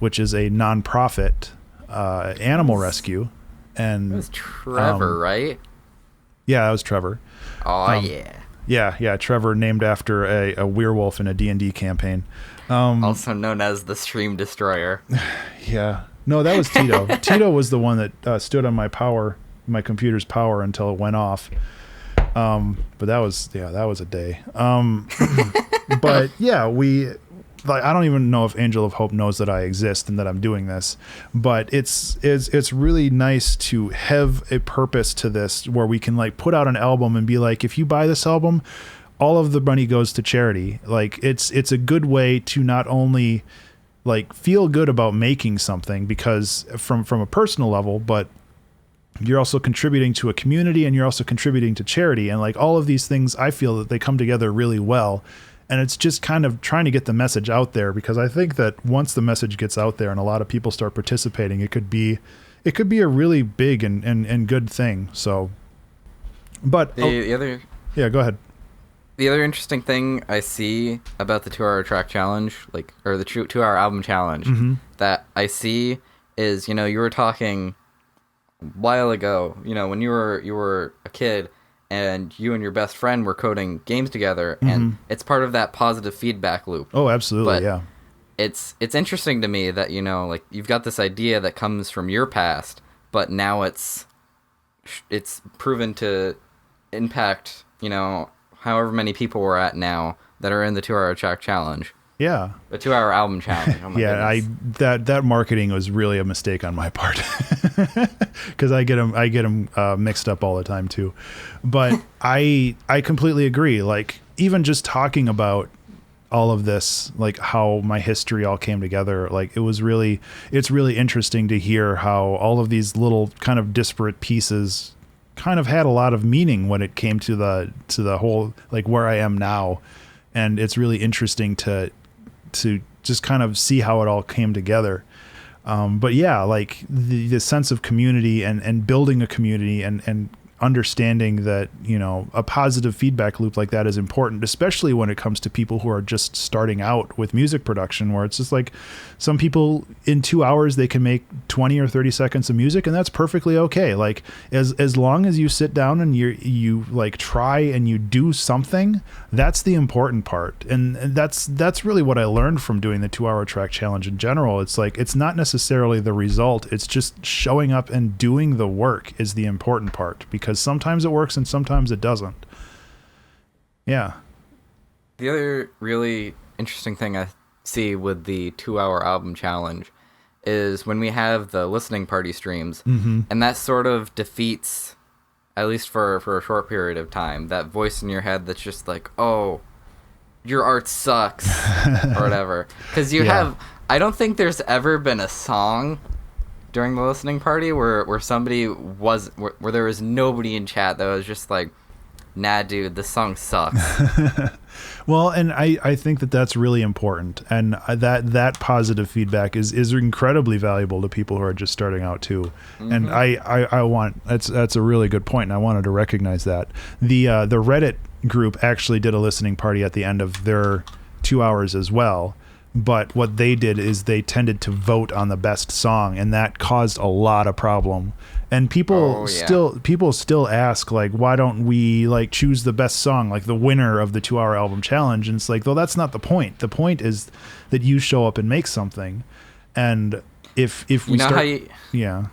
nonprofit animal rescue. And it was Trevor, right? Yeah, that was Trevor. Oh, Yeah, Trevor, named after a werewolf in a D&D campaign. Also known as the Stream Destroyer. Yeah. No, that was Tito. Tito was the one that stood on my computer's power until it went off. But that was a day. But yeah, I don't even know if Angel of Hope knows that I exist and that I'm doing this, but it's really nice to have a purpose to this, where we can like put out an album and be like, if you buy this album, all of the money goes to charity. Like it's a good way to not only like feel good about making something, because from a personal level, but you're also contributing to a community and you're also contributing to charity. And like all of these things, I feel that they come together really well. And it's just kind of trying to get the message out there, because I think that once the message gets out there and a lot of people start participating, it could be a really big and good thing. So, but the other, yeah, go ahead. The other interesting thing I see about the 2-hour track challenge, or the 2-hour album challenge, that I see is, you were talking a while ago, when you were a kid, and you and your best friend were coding games together, and it's part of that positive feedback loop. Oh, absolutely, yeah. It's interesting to me that, you've got this idea that comes from your past, but now it's proven to impact, however many people we're at now that are in the 2-hour track challenge. Yeah. The 2-hour album challenge. Oh my goodness. That marketing was really a mistake on my part, because I get them mixed up all the time too. But I completely agree. Like even just talking about all of this, like how my history all came together, like it's really interesting to hear how all of these little kind of disparate pieces kind of had a lot of meaning when it came to the whole, like where I am now. And it's really interesting to just kind of see how it all came together. But yeah, like the sense of community and building a community and understanding that, a positive feedback loop like that is important, especially when it comes to people who are just starting out with music production, where it's just like some people in 2 hours, they can make 20 or 30 seconds of music, and that's perfectly okay. Like as long as you sit down and you like try and you do something, that's the important part. And that's really what I learned from doing the 2-hour track challenge in general. It's like, it's not necessarily the result. It's just showing up and doing the work is the important part, because sometimes it works and sometimes it doesn't. Yeah. The other really interesting thing I see with the 2-hour album challenge is when we have the listening party streams, and that sort of defeats, at least for a short period of time, that voice in your head that's just like, oh, your art sucks, or whatever. Because I don't think there's ever been a song during the listening party where somebody where there was nobody in chat that was just like, nah, dude, this song sucks. Well, and I think that's really important, and that positive feedback is incredibly valuable to people who are just starting out too. And I want, that's a really good point, and I wanted to recognize that. The Reddit group actually did a listening party at the end of their 2 hours as well. But what they did is they tended to vote on the best song, and that caused a lot of problem. And people still ask, like, why don't we like choose the best song, like the winner of the 2-hour album challenge? And it's like, well, that's not the point. The point is that you show up and make something. And if we start, yeah,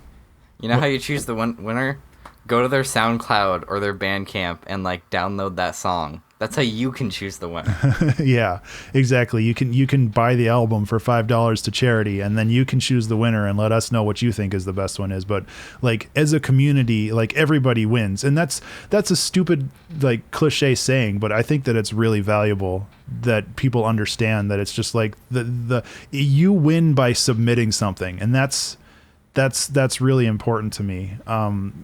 you know how you choose the winner? Go to their SoundCloud or their Bandcamp and like download that song. That's how you can choose the winner. Yeah, exactly. You can buy the album for $5 to charity, and then you can choose the winner and let us know what you think is the best one is. But like as a community, like everybody wins, and that's a stupid like cliche saying, but I think that it's really valuable that people understand that it's just like the you win by submitting something, and that's really important to me.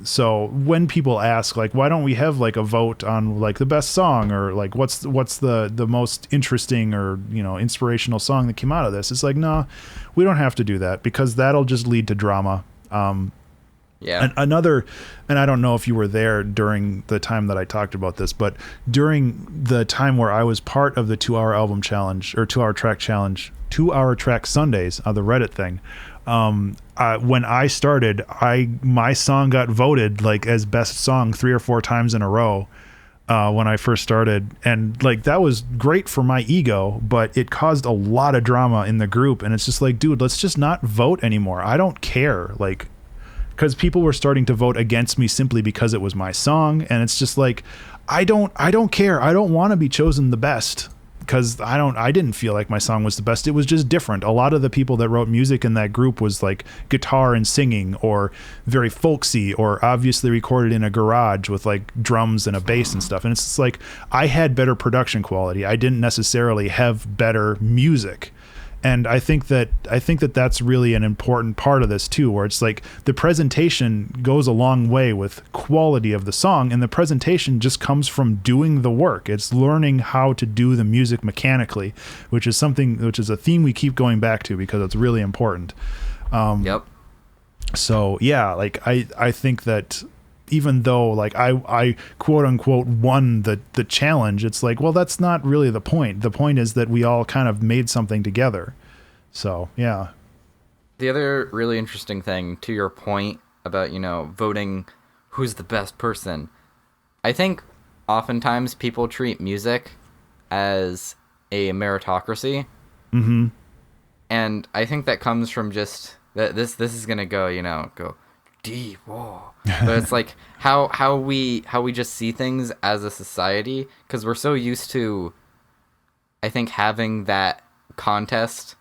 So when people ask, like, why don't we have like a vote on like the best song, or like what's the most interesting or, you know, inspirational song that came out of this? It's like, no, we don't have to do that, because that'll just lead to drama. Yeah. And I don't know if you were there during the time that I talked about this, but during the time where I was part of the 2-hour album challenge, or 2-hour track challenge, 2-hour track Sundays, the Reddit thing, when I started, my song got voted like as best song 3 or 4 times in a row when I first started, and like that was great for my ego, but it caused a lot of drama in the group. And it's just like, dude, let's just not vote anymore. I don't care, like, because people were starting to vote against me simply because it was my song, and it's just like, I don't care. I don't want to be chosen the best, because I didn't feel like my song was the best. It was just different. A lot of the people that wrote music in that group was like guitar and singing, or very folksy, or obviously recorded in a garage with like drums and a bass and stuff. And it's just like, I had better production quality. I didn't necessarily have better music. And I think that that's really an important part of this too, where it's like the presentation goes a long way with quality of the song, and the presentation just comes from doing the work. It's learning how to do the music mechanically, which is a theme we keep going back to because it's really important. Yep. So yeah, like I think that even though like I quote unquote won the challenge, it's like, well, that's not really the point. The point is that we all kind of made something together. So yeah. The other really interesting thing to your point about, you know, voting who's the best person, I think oftentimes people treat music as a meritocracy. Mm-hmm. And I think that comes from just that this is gonna go deep. Whoa. But it's like how we just see things as a society, because we're so used to, I think, having that contest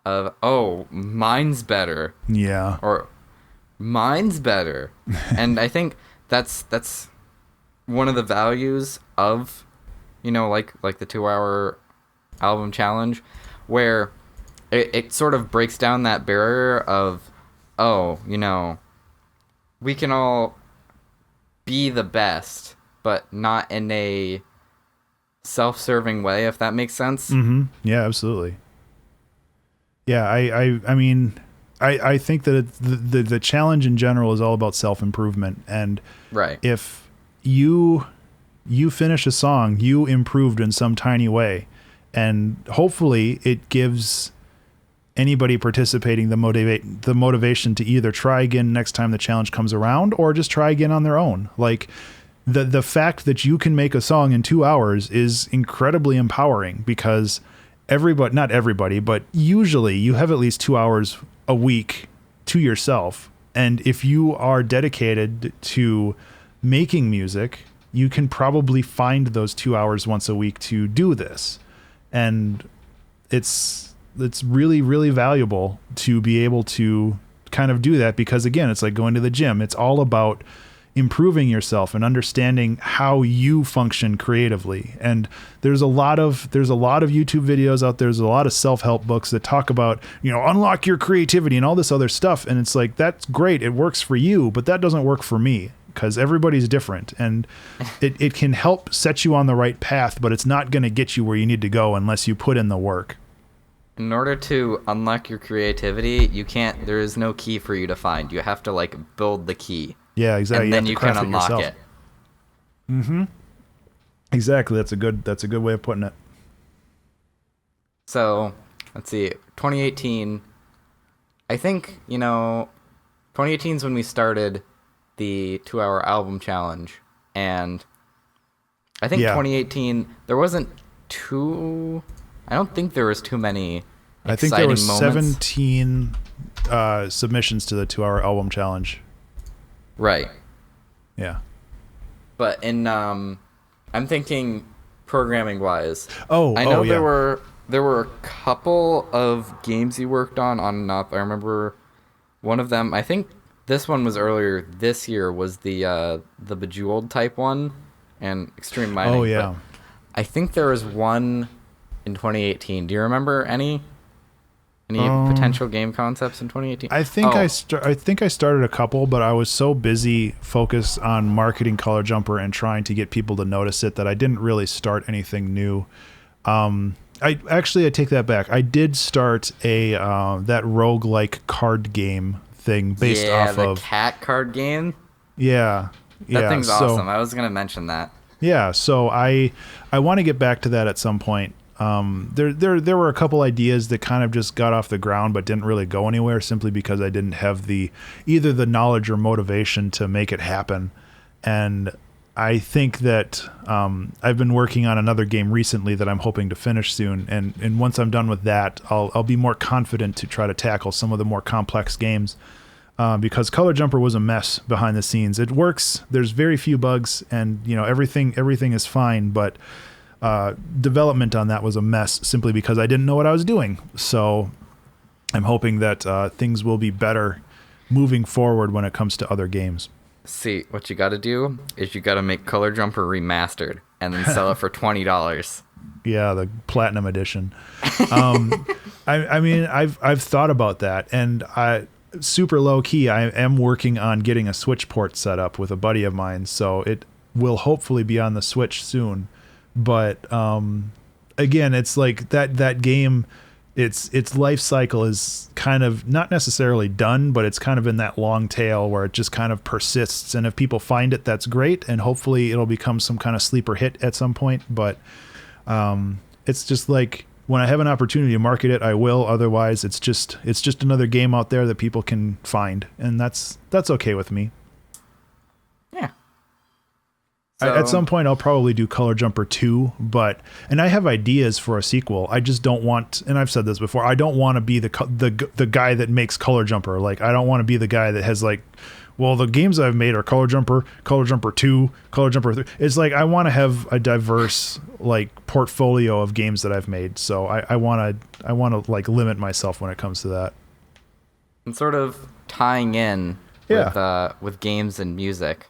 of, oh, mine's better. Yeah. Or mine's better. And I think that's one of the values of, you know, like the 2-hour album challenge, where it sort of breaks down that barrier of, oh, you know, we can all be the best, but not in a self-serving way, if that makes sense. Mm-hmm. Yeah, absolutely. Yeah, I mean, I think that the challenge in general is all about self-improvement. And right. If you finish a song, you improved in some tiny way, and hopefully it gives anybody participating the motivation to either try again next time the challenge comes around, or just try again on their own. Like the fact that you can make a song in 2 hours is incredibly empowering, because not everybody, but usually you have at least 2 hours a week to yourself. And if you are dedicated to making music, you can probably find those 2 hours once a week to do this. And it's really, really valuable to be able to kind of do that, because again, it's like going to the gym. It's all about improving yourself and understanding how you function creatively. And there's a lot of YouTube videos out there. There's a lot of self-help books that talk about, you know, unlock your creativity and all this other stuff. And it's like, that's great. It works for you, but that doesn't work for me, because everybody's different, and it can help set you on the right path, but it's not going to get you where you need to go unless you put in the work. In order to unlock your creativity, there is no key for you to find. You have to like build the key. Yeah, exactly. And then you can unlock it. Mm-hmm. Exactly. That's a good way of putting it. So let's see, 2018. I think 2018 is when we started the 2-hour album challenge, and I think 2018 there wasn't too. I don't think there was too many. I think there was moments. 17 submissions to the 2-hour album challenge. Right. Yeah. But I'm thinking programming wise. I know there were a couple of games you worked on and off. I remember one of them. I think this one was earlier this year. Was the Bejeweled type one and Extreme Mining. Oh yeah. But I think there was one in 2018. Do you remember any potential game concepts in 2018? I think I think I started a couple, but I was so busy focused on marketing Color Jumper and trying to get people to notice it that I didn't really start anything new. I take that back. I did start that roguelike card game thing based off of the cat card game. Yeah. That thing's awesome. I was gonna mention that. Yeah, so I want to get back to that at some point. There were a couple ideas that kind of just got off the ground but didn't really go anywhere simply because I didn't have either the knowledge or motivation to make it happen. And I think that I've been working on another game recently that I'm hoping to finish soon. And once I'm done with that, I'll be more confident to try to tackle some of the more complex games. Because Color Jumper was a mess behind the scenes. It works. There's very few bugs, and everything is fine. But development on that was a mess simply because I didn't know what I was doing. So I'm hoping that things will be better moving forward when it comes to other games. See, what you got to do is you got to make Color Jumper remastered and then sell it for $20. Yeah, the Platinum Edition. I mean, I've thought about that, and super low key, I am working on getting a Switch port set up with a buddy of mine, so it will hopefully be on the Switch soon. But again, it's like that game, its life cycle is kind of not necessarily done, but it's kind of in that long tail where it just kind of persists. And if people find it, that's great, and hopefully it'll become some kind of sleeper hit at some point. But it's just like, when I have an opportunity to market it, I will. Otherwise, it's just another game out there that people can find, and that's okay with me. Yeah. At some point, I'll probably do Color Jumper 2, and I have ideas for a sequel. I just don't want, and I've said this before, I don't want to be the guy that makes Color Jumper. Like, I don't want to be the guy that has like, well, the games I've made are Color Jumper 2, Color Jumper 3. It's like, I want to have a diverse like portfolio of games that I've made. So I want to like limit myself when it comes to that. And sort of tying in with games and music.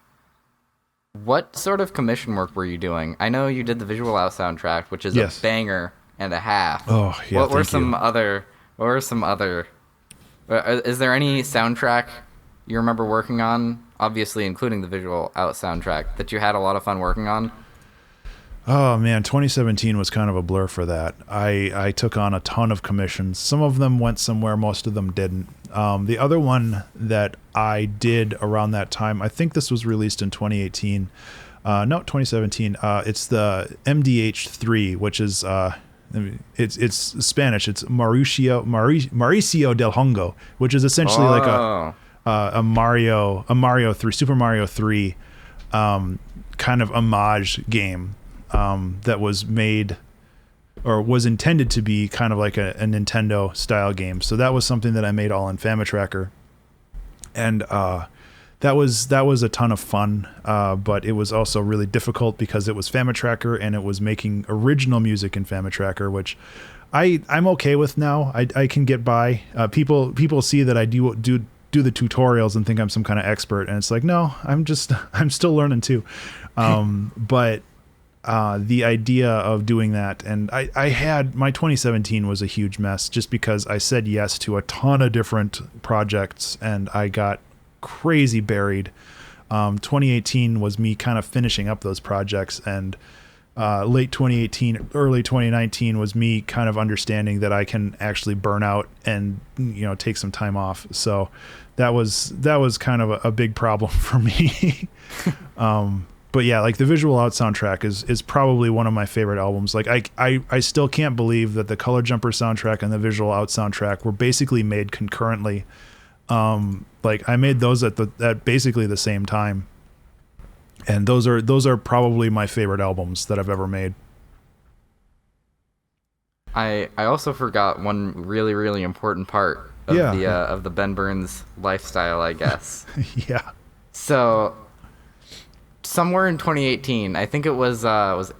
What sort of commission work were you doing? I know you did the Visual Out soundtrack, which is a banger and a half. Oh, yeah. What were some other? Is there any soundtrack you remember working on, obviously including the Visual Out soundtrack, that you had a lot of fun working on? Oh man, 2017 was kind of a blur for that. I took on a ton of commissions. Some of them went somewhere, most of them didn't. The other one that I did around that time, I think this was released in 2018. No, 2017. It's the MDH3, which is it's Spanish. It's Mauricio del Hongo, which is essentially like a Mario 3, Super Mario 3 kind of homage game that was made or was intended to be kind of like a Nintendo style game. So that was something that I made all in FamiTracker, and that was a ton of fun, but it was also really difficult because it was FamiTracker and it was making original music in FamiTracker, which I'm okay with now. I can get by. People see that I do the tutorials and think I'm some kind of expert, and it's like, no, I'm still learning too. But the idea of doing that, and I had, my 2017 was a huge mess just because I said yes to a ton of different projects and I got crazy buried. 2018 was me kind of finishing up those projects, and late 2018, early 2019 was me kind of understanding that I can actually burn out and, take some time off. So that was kind of a big problem for me. But yeah, like the Visual Out soundtrack is probably one of my favorite albums. Like I still can't believe that the Color Jumper soundtrack and the Visual Out soundtrack were basically made concurrently. Like I made those at basically the same time. And those are probably my favorite albums that I've ever made. I also forgot one really, really important part of the Ben Burns lifestyle, I guess. Yeah. So somewhere in 2018, I think it was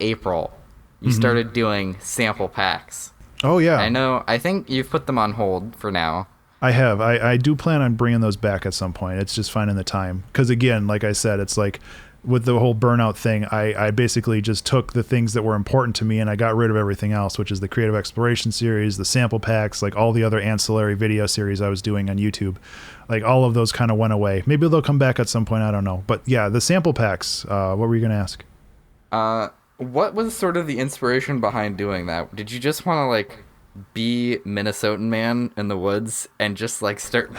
April, you started doing sample packs. Oh yeah. I think you've put them on hold for now. I have. I do plan on bringing those back at some point. It's just finding the time. Because again, like I said, it's like with the whole burnout thing, I basically just took the things that were important to me and I got rid of everything else, which is the Creative Exploration series, the sample packs, like all the other ancillary video series I was doing on YouTube. Like all of those kind of went away. Maybe they'll come back at some point. I don't know. But yeah, the sample packs, what were you going to ask? What was sort of the inspiration behind doing that? Did you just want to like be Minnesotan man in the woods and just like start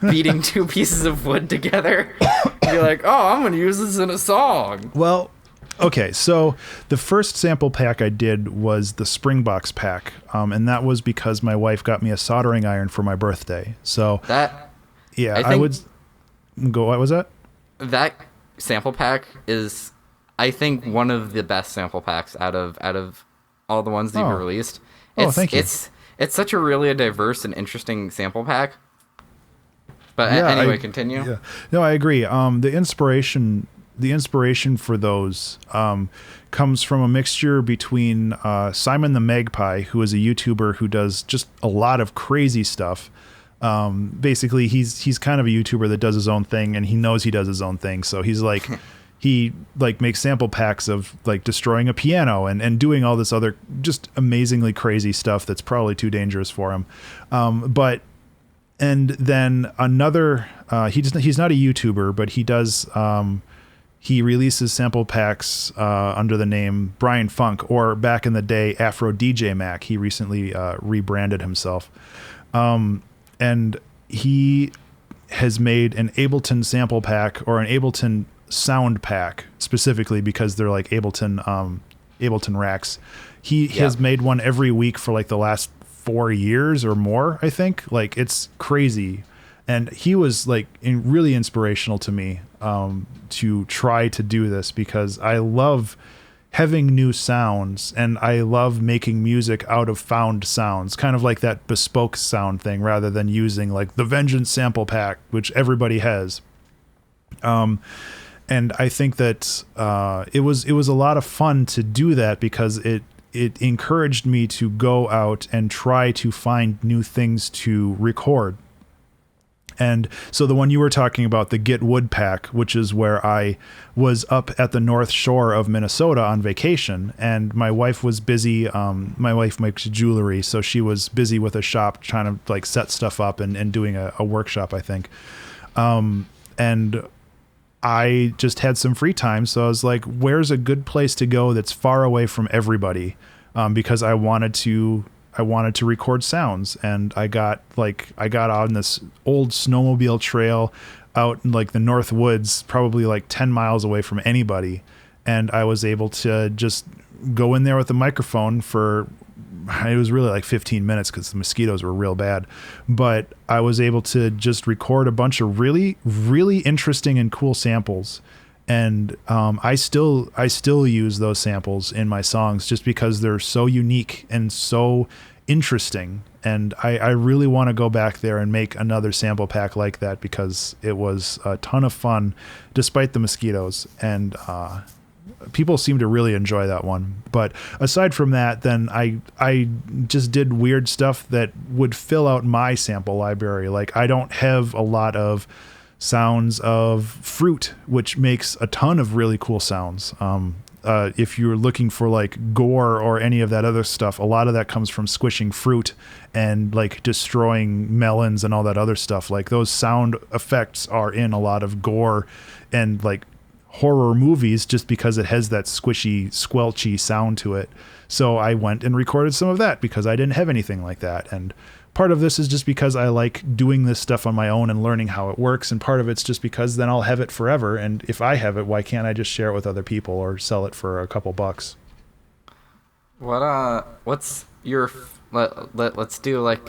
beating two pieces of wood together? You're like, oh, I'm going to use this in a song. Well, okay. So the first sample pack I did was the Springbox pack. And that was because my wife got me a soldering iron for my birthday. So that, yeah, I would go, what was that? That sample pack is, I think, one of the best sample packs out of all the ones that you've released. Thank you. It's such a really diverse and interesting sample pack. But anyway, continue. Yeah. No, I agree. The inspiration for those comes from a mixture between Simon the Magpie, who is a YouTuber who does just a lot of crazy stuff. Basically, he's kind of a YouTuber that does his own thing, and he knows he does his own thing. So he's like. He like makes sample packs of like destroying a piano and doing all this other just amazingly crazy stuff that's probably too dangerous for him. And then another, he's not a YouTuber, but he does, he releases sample packs under the name Brian Funk, or back in the day, Afro DJ Mac. He recently rebranded himself. And he has made an Ableton sample pack, or an Ableton sound pack, specifically because they're like Ableton racks. He has made one every week for like the last 4 years or more, I think. Like it's crazy. And he was like really inspirational to me to try to do this, because I love having new sounds and I love making music out of found sounds, kind of like that bespoke sound thing, rather than using like the Vengeance sample pack, which everybody has. And I think that it was a lot of fun to do that, because it encouraged me to go out and try to find new things to record. And so the one you were talking about, the Get Wood pack, which is where I was up at the North Shore of Minnesota on vacation, and my wife was busy. My wife makes jewelry, so she was busy with a shop trying to like set stuff up and doing a workshop, I think. And I just had some free time, so I was like, where's a good place to go that's far away from everybody? Because I wanted to record sounds, and I got on this old snowmobile trail out in like the North Woods, probably like 10 miles away from anybody. And I was able to just go in there with the microphone for, it was really like 15 minutes because the mosquitoes were real bad, but I was able to just record a bunch of really, really interesting and cool samples. And I still use those samples in my songs just because they're so unique and so interesting. And I really want to go back there and make another sample pack like that, because it was a ton of fun despite the mosquitoes. And people seem to really enjoy that one. But aside from that, then I just did weird stuff that would fill out my sample library. Like I don't have a lot of sounds of fruit, which makes a ton of really cool sounds. If you're looking for like gore or any of that other stuff, a lot of that comes from squishing fruit and like destroying melons and all that other stuff. Like those sound effects are in a lot of gore and like horror movies, just because it has that squishy, squelchy sound to it. So I went and recorded some of that because I didn't have anything like that. And part of this is just because I like doing this stuff on my own and learning how it works, and part of it's just because then I'll have it forever, and if I have it, why can't I just share it with other people or sell it for a couple bucks? What's your let's do like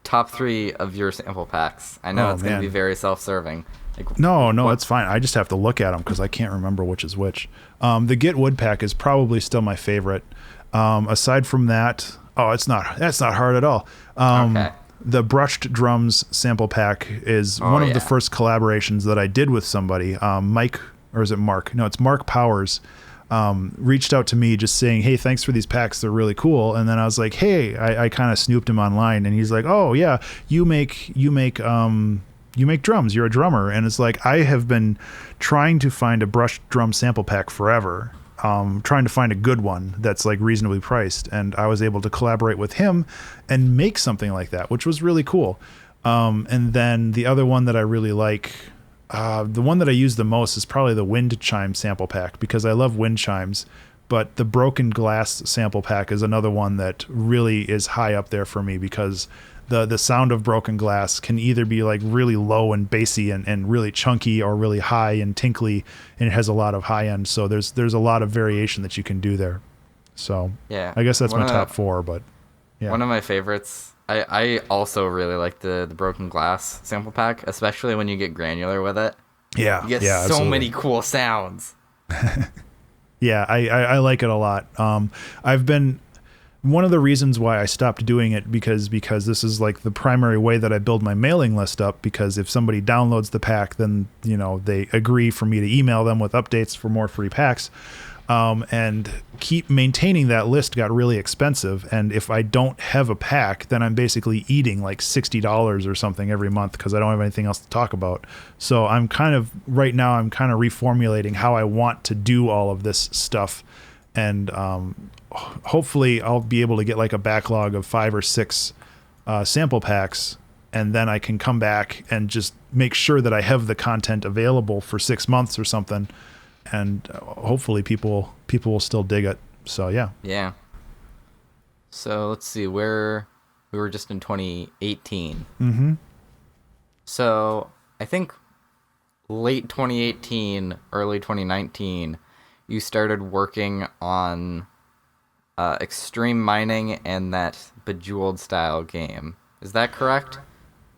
top 3 of your sample packs. I know it's going to be very self-serving. Like, No, it's fine. I just have to look at them because I can't remember which is which. The Get Wood pack is probably still my favorite. Aside from that, that's not hard at all. Okay. The Brushed Drums sample pack is one of the first collaborations that I did with somebody. Mike, or is it Mark? No, it's Mark Powers. Reached out to me just saying, hey, thanks for these packs. They're really cool. And then I was like, hey, I kind of snooped him online, and he's like, oh yeah, you make drums. You're a drummer. And it's like, I have been trying to find a brushed drum sample pack forever. Trying to find a good one that's like reasonably priced. And I was able to collaborate with him and make something like that, which was really cool. And then the other one that I really like, the one that I use the most is probably the wind chime sample pack, because I love wind chimes, but the broken glass sample pack is another one that really is high up there for me, because the sound of broken glass can either be like really low and bassy and really chunky, or really high and tinkly, and it has a lot of high end. So there's a lot of variation that you can do there. So yeah, I guess that's my top 4, but yeah. One of my favorites, I also really like the broken glass sample pack, especially when you get granular with it. Yeah. You get so absolutely. many cool sounds. Yeah, I like it a lot. I've been, one of the reasons why I stopped doing it, because this is like the primary way that I build my mailing list up, because if somebody downloads the pack, then, you know, they agree for me to email them with updates for more free packs. And keep maintaining that list got really expensive. And if I don't have a pack, then I'm basically eating like $60 or something every month, because I don't have anything else to talk about. So I'm kind of reformulating how I want to do all of this stuff. And hopefully I'll be able to get like a backlog of 5 or 6 sample packs, and then I can come back and just make sure that I have the content available for 6 months or something, and hopefully people will still dig it. So yeah. So let's see, where we were just in 2018. Mm-hmm. So I think late 2018, early 2019, you started working on extreme mining and that Bejeweled style game. Is that correct?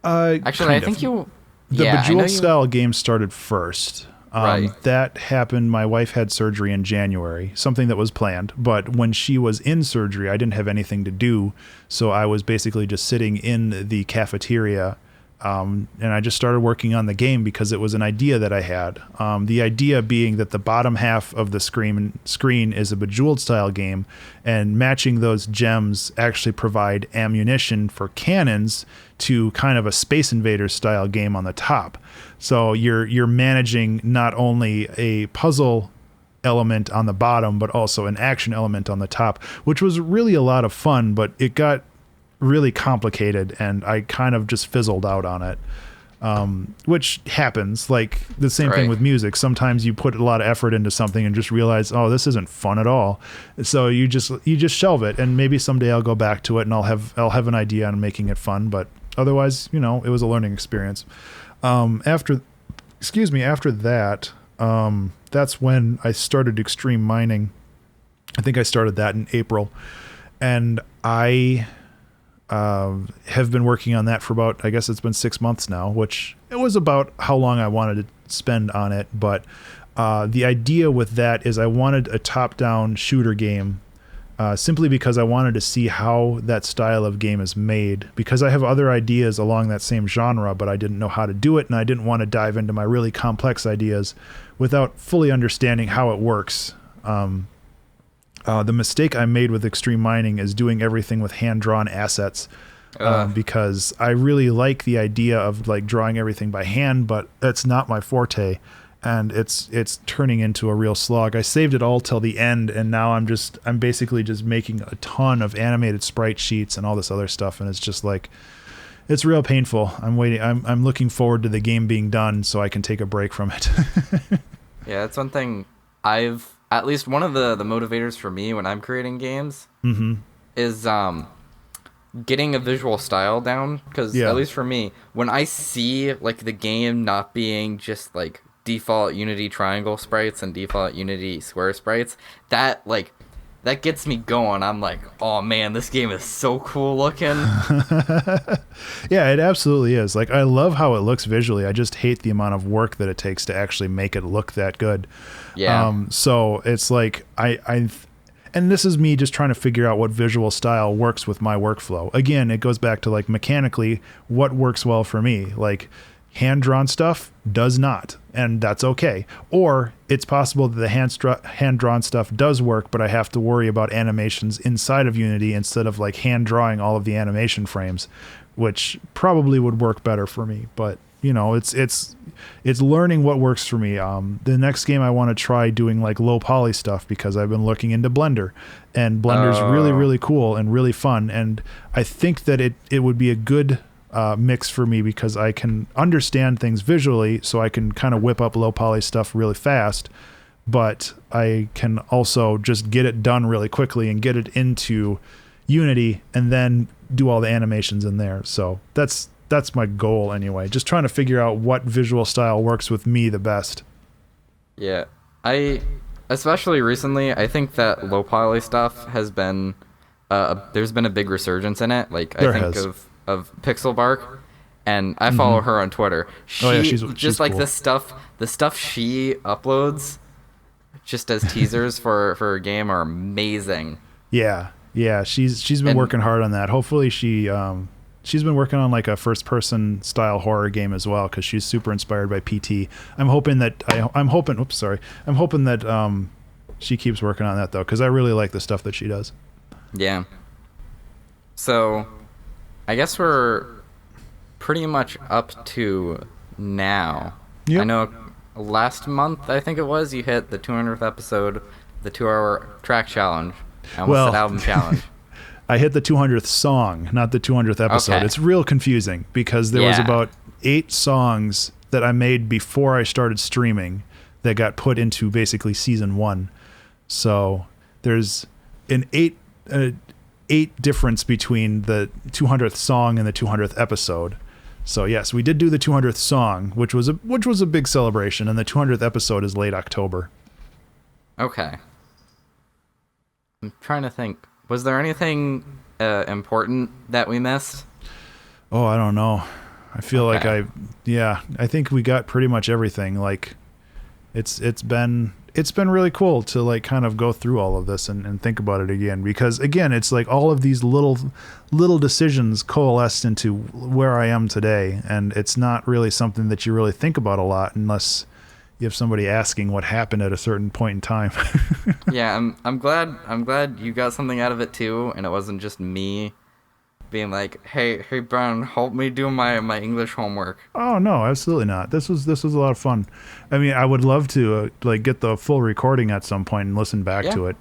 Actually, I think the Bejeweled style game started first. Right. That happened. My wife had surgery in January, something that was planned. But when she was in surgery, I didn't have anything to do. So I was basically just sitting in the cafeteria. And I just started working on the game because it was an idea that I had. The idea being that the bottom half of the screen is a Bejeweled style game, and matching those gems actually provide ammunition for cannons to kind of a Space Invaders style game on the top. So you're managing not only a puzzle element on the bottom, but also an action element on the top, which was really a lot of fun, but it got really complicated and I kind of just fizzled out on it. Which happens, like the same thing with music. Sometimes you put a lot of effort into something and just realize, oh, this isn't fun at all. So you just shelve it, and maybe someday I'll go back to it and I'll have an idea on making it fun, but otherwise, it was a learning experience. After that, that's when I started extreme mining. I think I started that in April, and I have been working on that for about, I guess it's been 6 months now, which it was about how long I wanted to spend on it. But the idea with that is I wanted a top-down shooter game, simply because I wanted to see how that style of game is made, because I have other ideas along that same genre, but I didn't know how to do it, and I didn't want to dive into my really complex ideas without fully understanding how it works. The mistake I made with extreme mining is doing everything with hand-drawn assets, because I really like the idea of like drawing everything by hand, but that's not my forte, and it's turning into a real slog. I saved it all till the end, and now I'm basically just making a ton of animated sprite sheets and all this other stuff, and it's just like, it's real painful. I'm looking forward to the game being done so I can take a break from it. Yeah, that's one thing at least one of the motivators for me when I'm creating games is getting a visual style down, because Yeah. at least for me, when I see like the game not being just like default Unity triangle sprites and default Unity square sprites, that like that gets me going. I'm like, oh man, this game is so cool looking. Yeah, it absolutely is. Like, I love how it looks visually. I just hate the amount of work that it takes to actually make it look that good. Yeah. So it's like and this is me just trying to figure out what visual style works with my workflow. Again, it goes back to like mechanically what works well for me. Like hand-drawn stuff does not, and that's okay. Or it's possible that the hand-drawn stuff does work, but I have to worry about animations inside of Unity instead of like hand-drawing all of the animation frames, which probably would work better for me. But you know, it's learning what works for me. The next game I want to try doing like low poly stuff, because I've been looking into Blender, and Blender's really, really cool and really fun. And I think that it would be a good mix for me, because I can understand things visually, so I can kind of whip up low poly stuff really fast, but I can also just get it done really quickly and get it into Unity and then do all the animations in there. So that's my goal anyway. Just trying to figure out what visual style works with me the best. Yeah. Especially recently, I think that low poly stuff has been, there's been a big resurgence in it. Like, I think of Pixel Bark, and I follow her on Twitter. She's like cool. The stuff she uploads just as teasers for her game are amazing. Yeah. She's been working hard on that. Hopefully she's been working on like a first person style horror game as well, because she's super inspired by PT. I'm hoping that she keeps working on that though, because I really like the stuff that she does. Yeah. So I guess we're pretty much up to now. Yep. I know last month, I think it was, you hit the 200th episode, the 2-hour track challenge. I almost said album challenge. I hit the 200th song, not the 200th episode. Okay. It's real confusing, because there was about 8 songs that I made before I started streaming that got put into basically season 1. So there's an 8 difference between the 200th song and the 200th episode. So yes, we did do the 200th song, which was a big celebration, and the 200th episode is late October. Okay. I'm trying to think. Was there anything important that we missed? Oh, I don't know. I feel like I think we got pretty much everything. Like, it's been really cool to like kind of go through all of this and think about it again, because again, it's like all of these little decisions coalesced into where I am today, and it's not really something that you really think about a lot unless you have somebody asking what happened at a certain point in time. Yeah, I'm glad you got something out of it too, and it wasn't just me being like, hey Brian, help me do my English homework. Oh no, absolutely not. This was a lot of fun. I mean, I would love to like get the full recording at some point and listen back to it.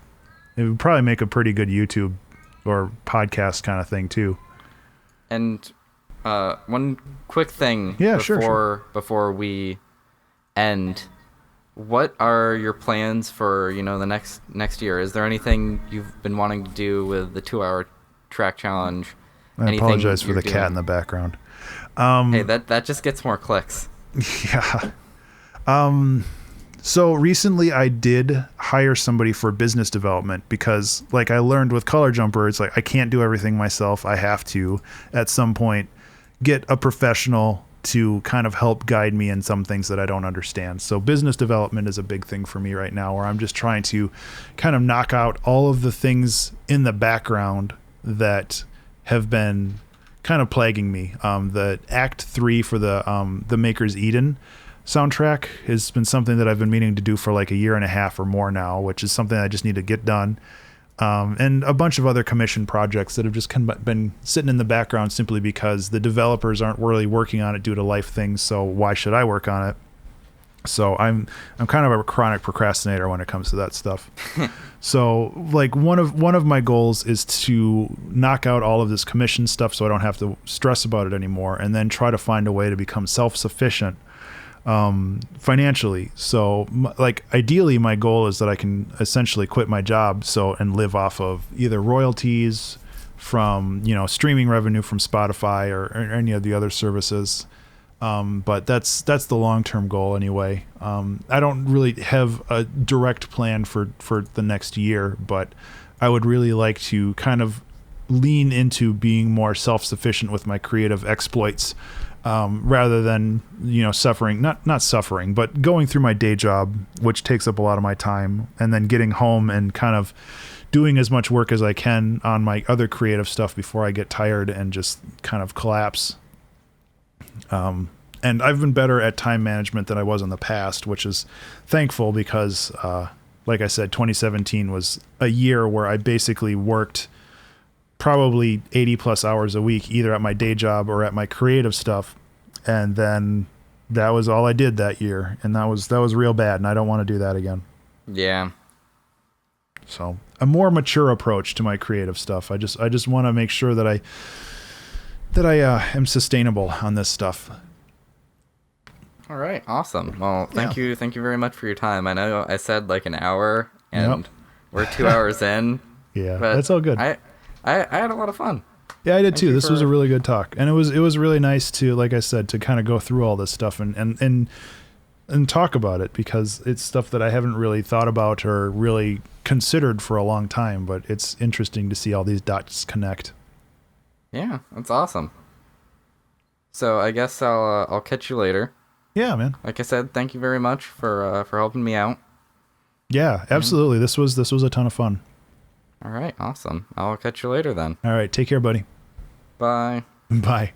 It would probably make a pretty good YouTube or podcast kind of thing too. And one quick thing before we end, what are your plans for the next year? Is there anything you've been wanting to do with the 2-hour track challenge? I apologize for the cat in the background. Hey, that just gets more clicks. Yeah. So recently I did hire somebody for business development, because like I learned with Color Jumper, it's like I can't do everything myself. I have to at some point get a professional to kind of help guide me in some things that I don't understand. So business development is a big thing for me right now, where I'm just trying to kind of knock out all of the things in the background that have been kind of plaguing me. The Act 3 for the Maker's Eden soundtrack has been something that I've been meaning to do for like a year and a half or more now, which is something I just need to get done. And a bunch of other commission projects that have just been sitting in the background simply because the developers aren't really working on it due to life things. So why should I work on it? So I'm kind of a chronic procrastinator when it comes to that stuff. So like one of my goals is to knock out all of this commission stuff so I don't have to stress about it anymore, and then try to find a way to become self-sufficient financially. So like ideally my goal is that I can essentially quit my job and live off of either royalties from, streaming revenue from Spotify or any of the other services. But that's the long-term goal anyway. I don't really have a direct plan for the next year, but I would really like to kind of lean into being more self-sufficient with my creative exploits, rather than, suffering, not suffering, but going through my day job, which takes up a lot of my time, and then getting home and kind of doing as much work as I can on my other creative stuff before I get tired and just kind of collapse. And I've been better at time management than I was in the past, which is thankful because, like I said, 2017 was a year where I basically worked probably 80 plus hours a week, either at my day job or at my creative stuff. And then that was all I did that year. And that was real bad. And I don't want to do that again. Yeah. So a more mature approach to my creative stuff. I just want to make sure that I am sustainable on this stuff. All right. Awesome. Well, thank you very much for your time. I know I said like an hour, and we're 2 hours in. Yeah, but that's all good. I had a lot of fun. Yeah, I did too. This was a really good talk, and it was really nice to, like I said, to kind of go through all this stuff and talk about it, because it's stuff that I haven't really thought about or really considered for a long time. But it's interesting to see all these dots connect. Yeah, that's awesome. So I guess I'll catch you later. Yeah, man. Like I said, thank you very much for helping me out. Yeah, absolutely. This was a ton of fun. All right, awesome. I'll catch you later then. All right, take care, buddy. Bye. Bye.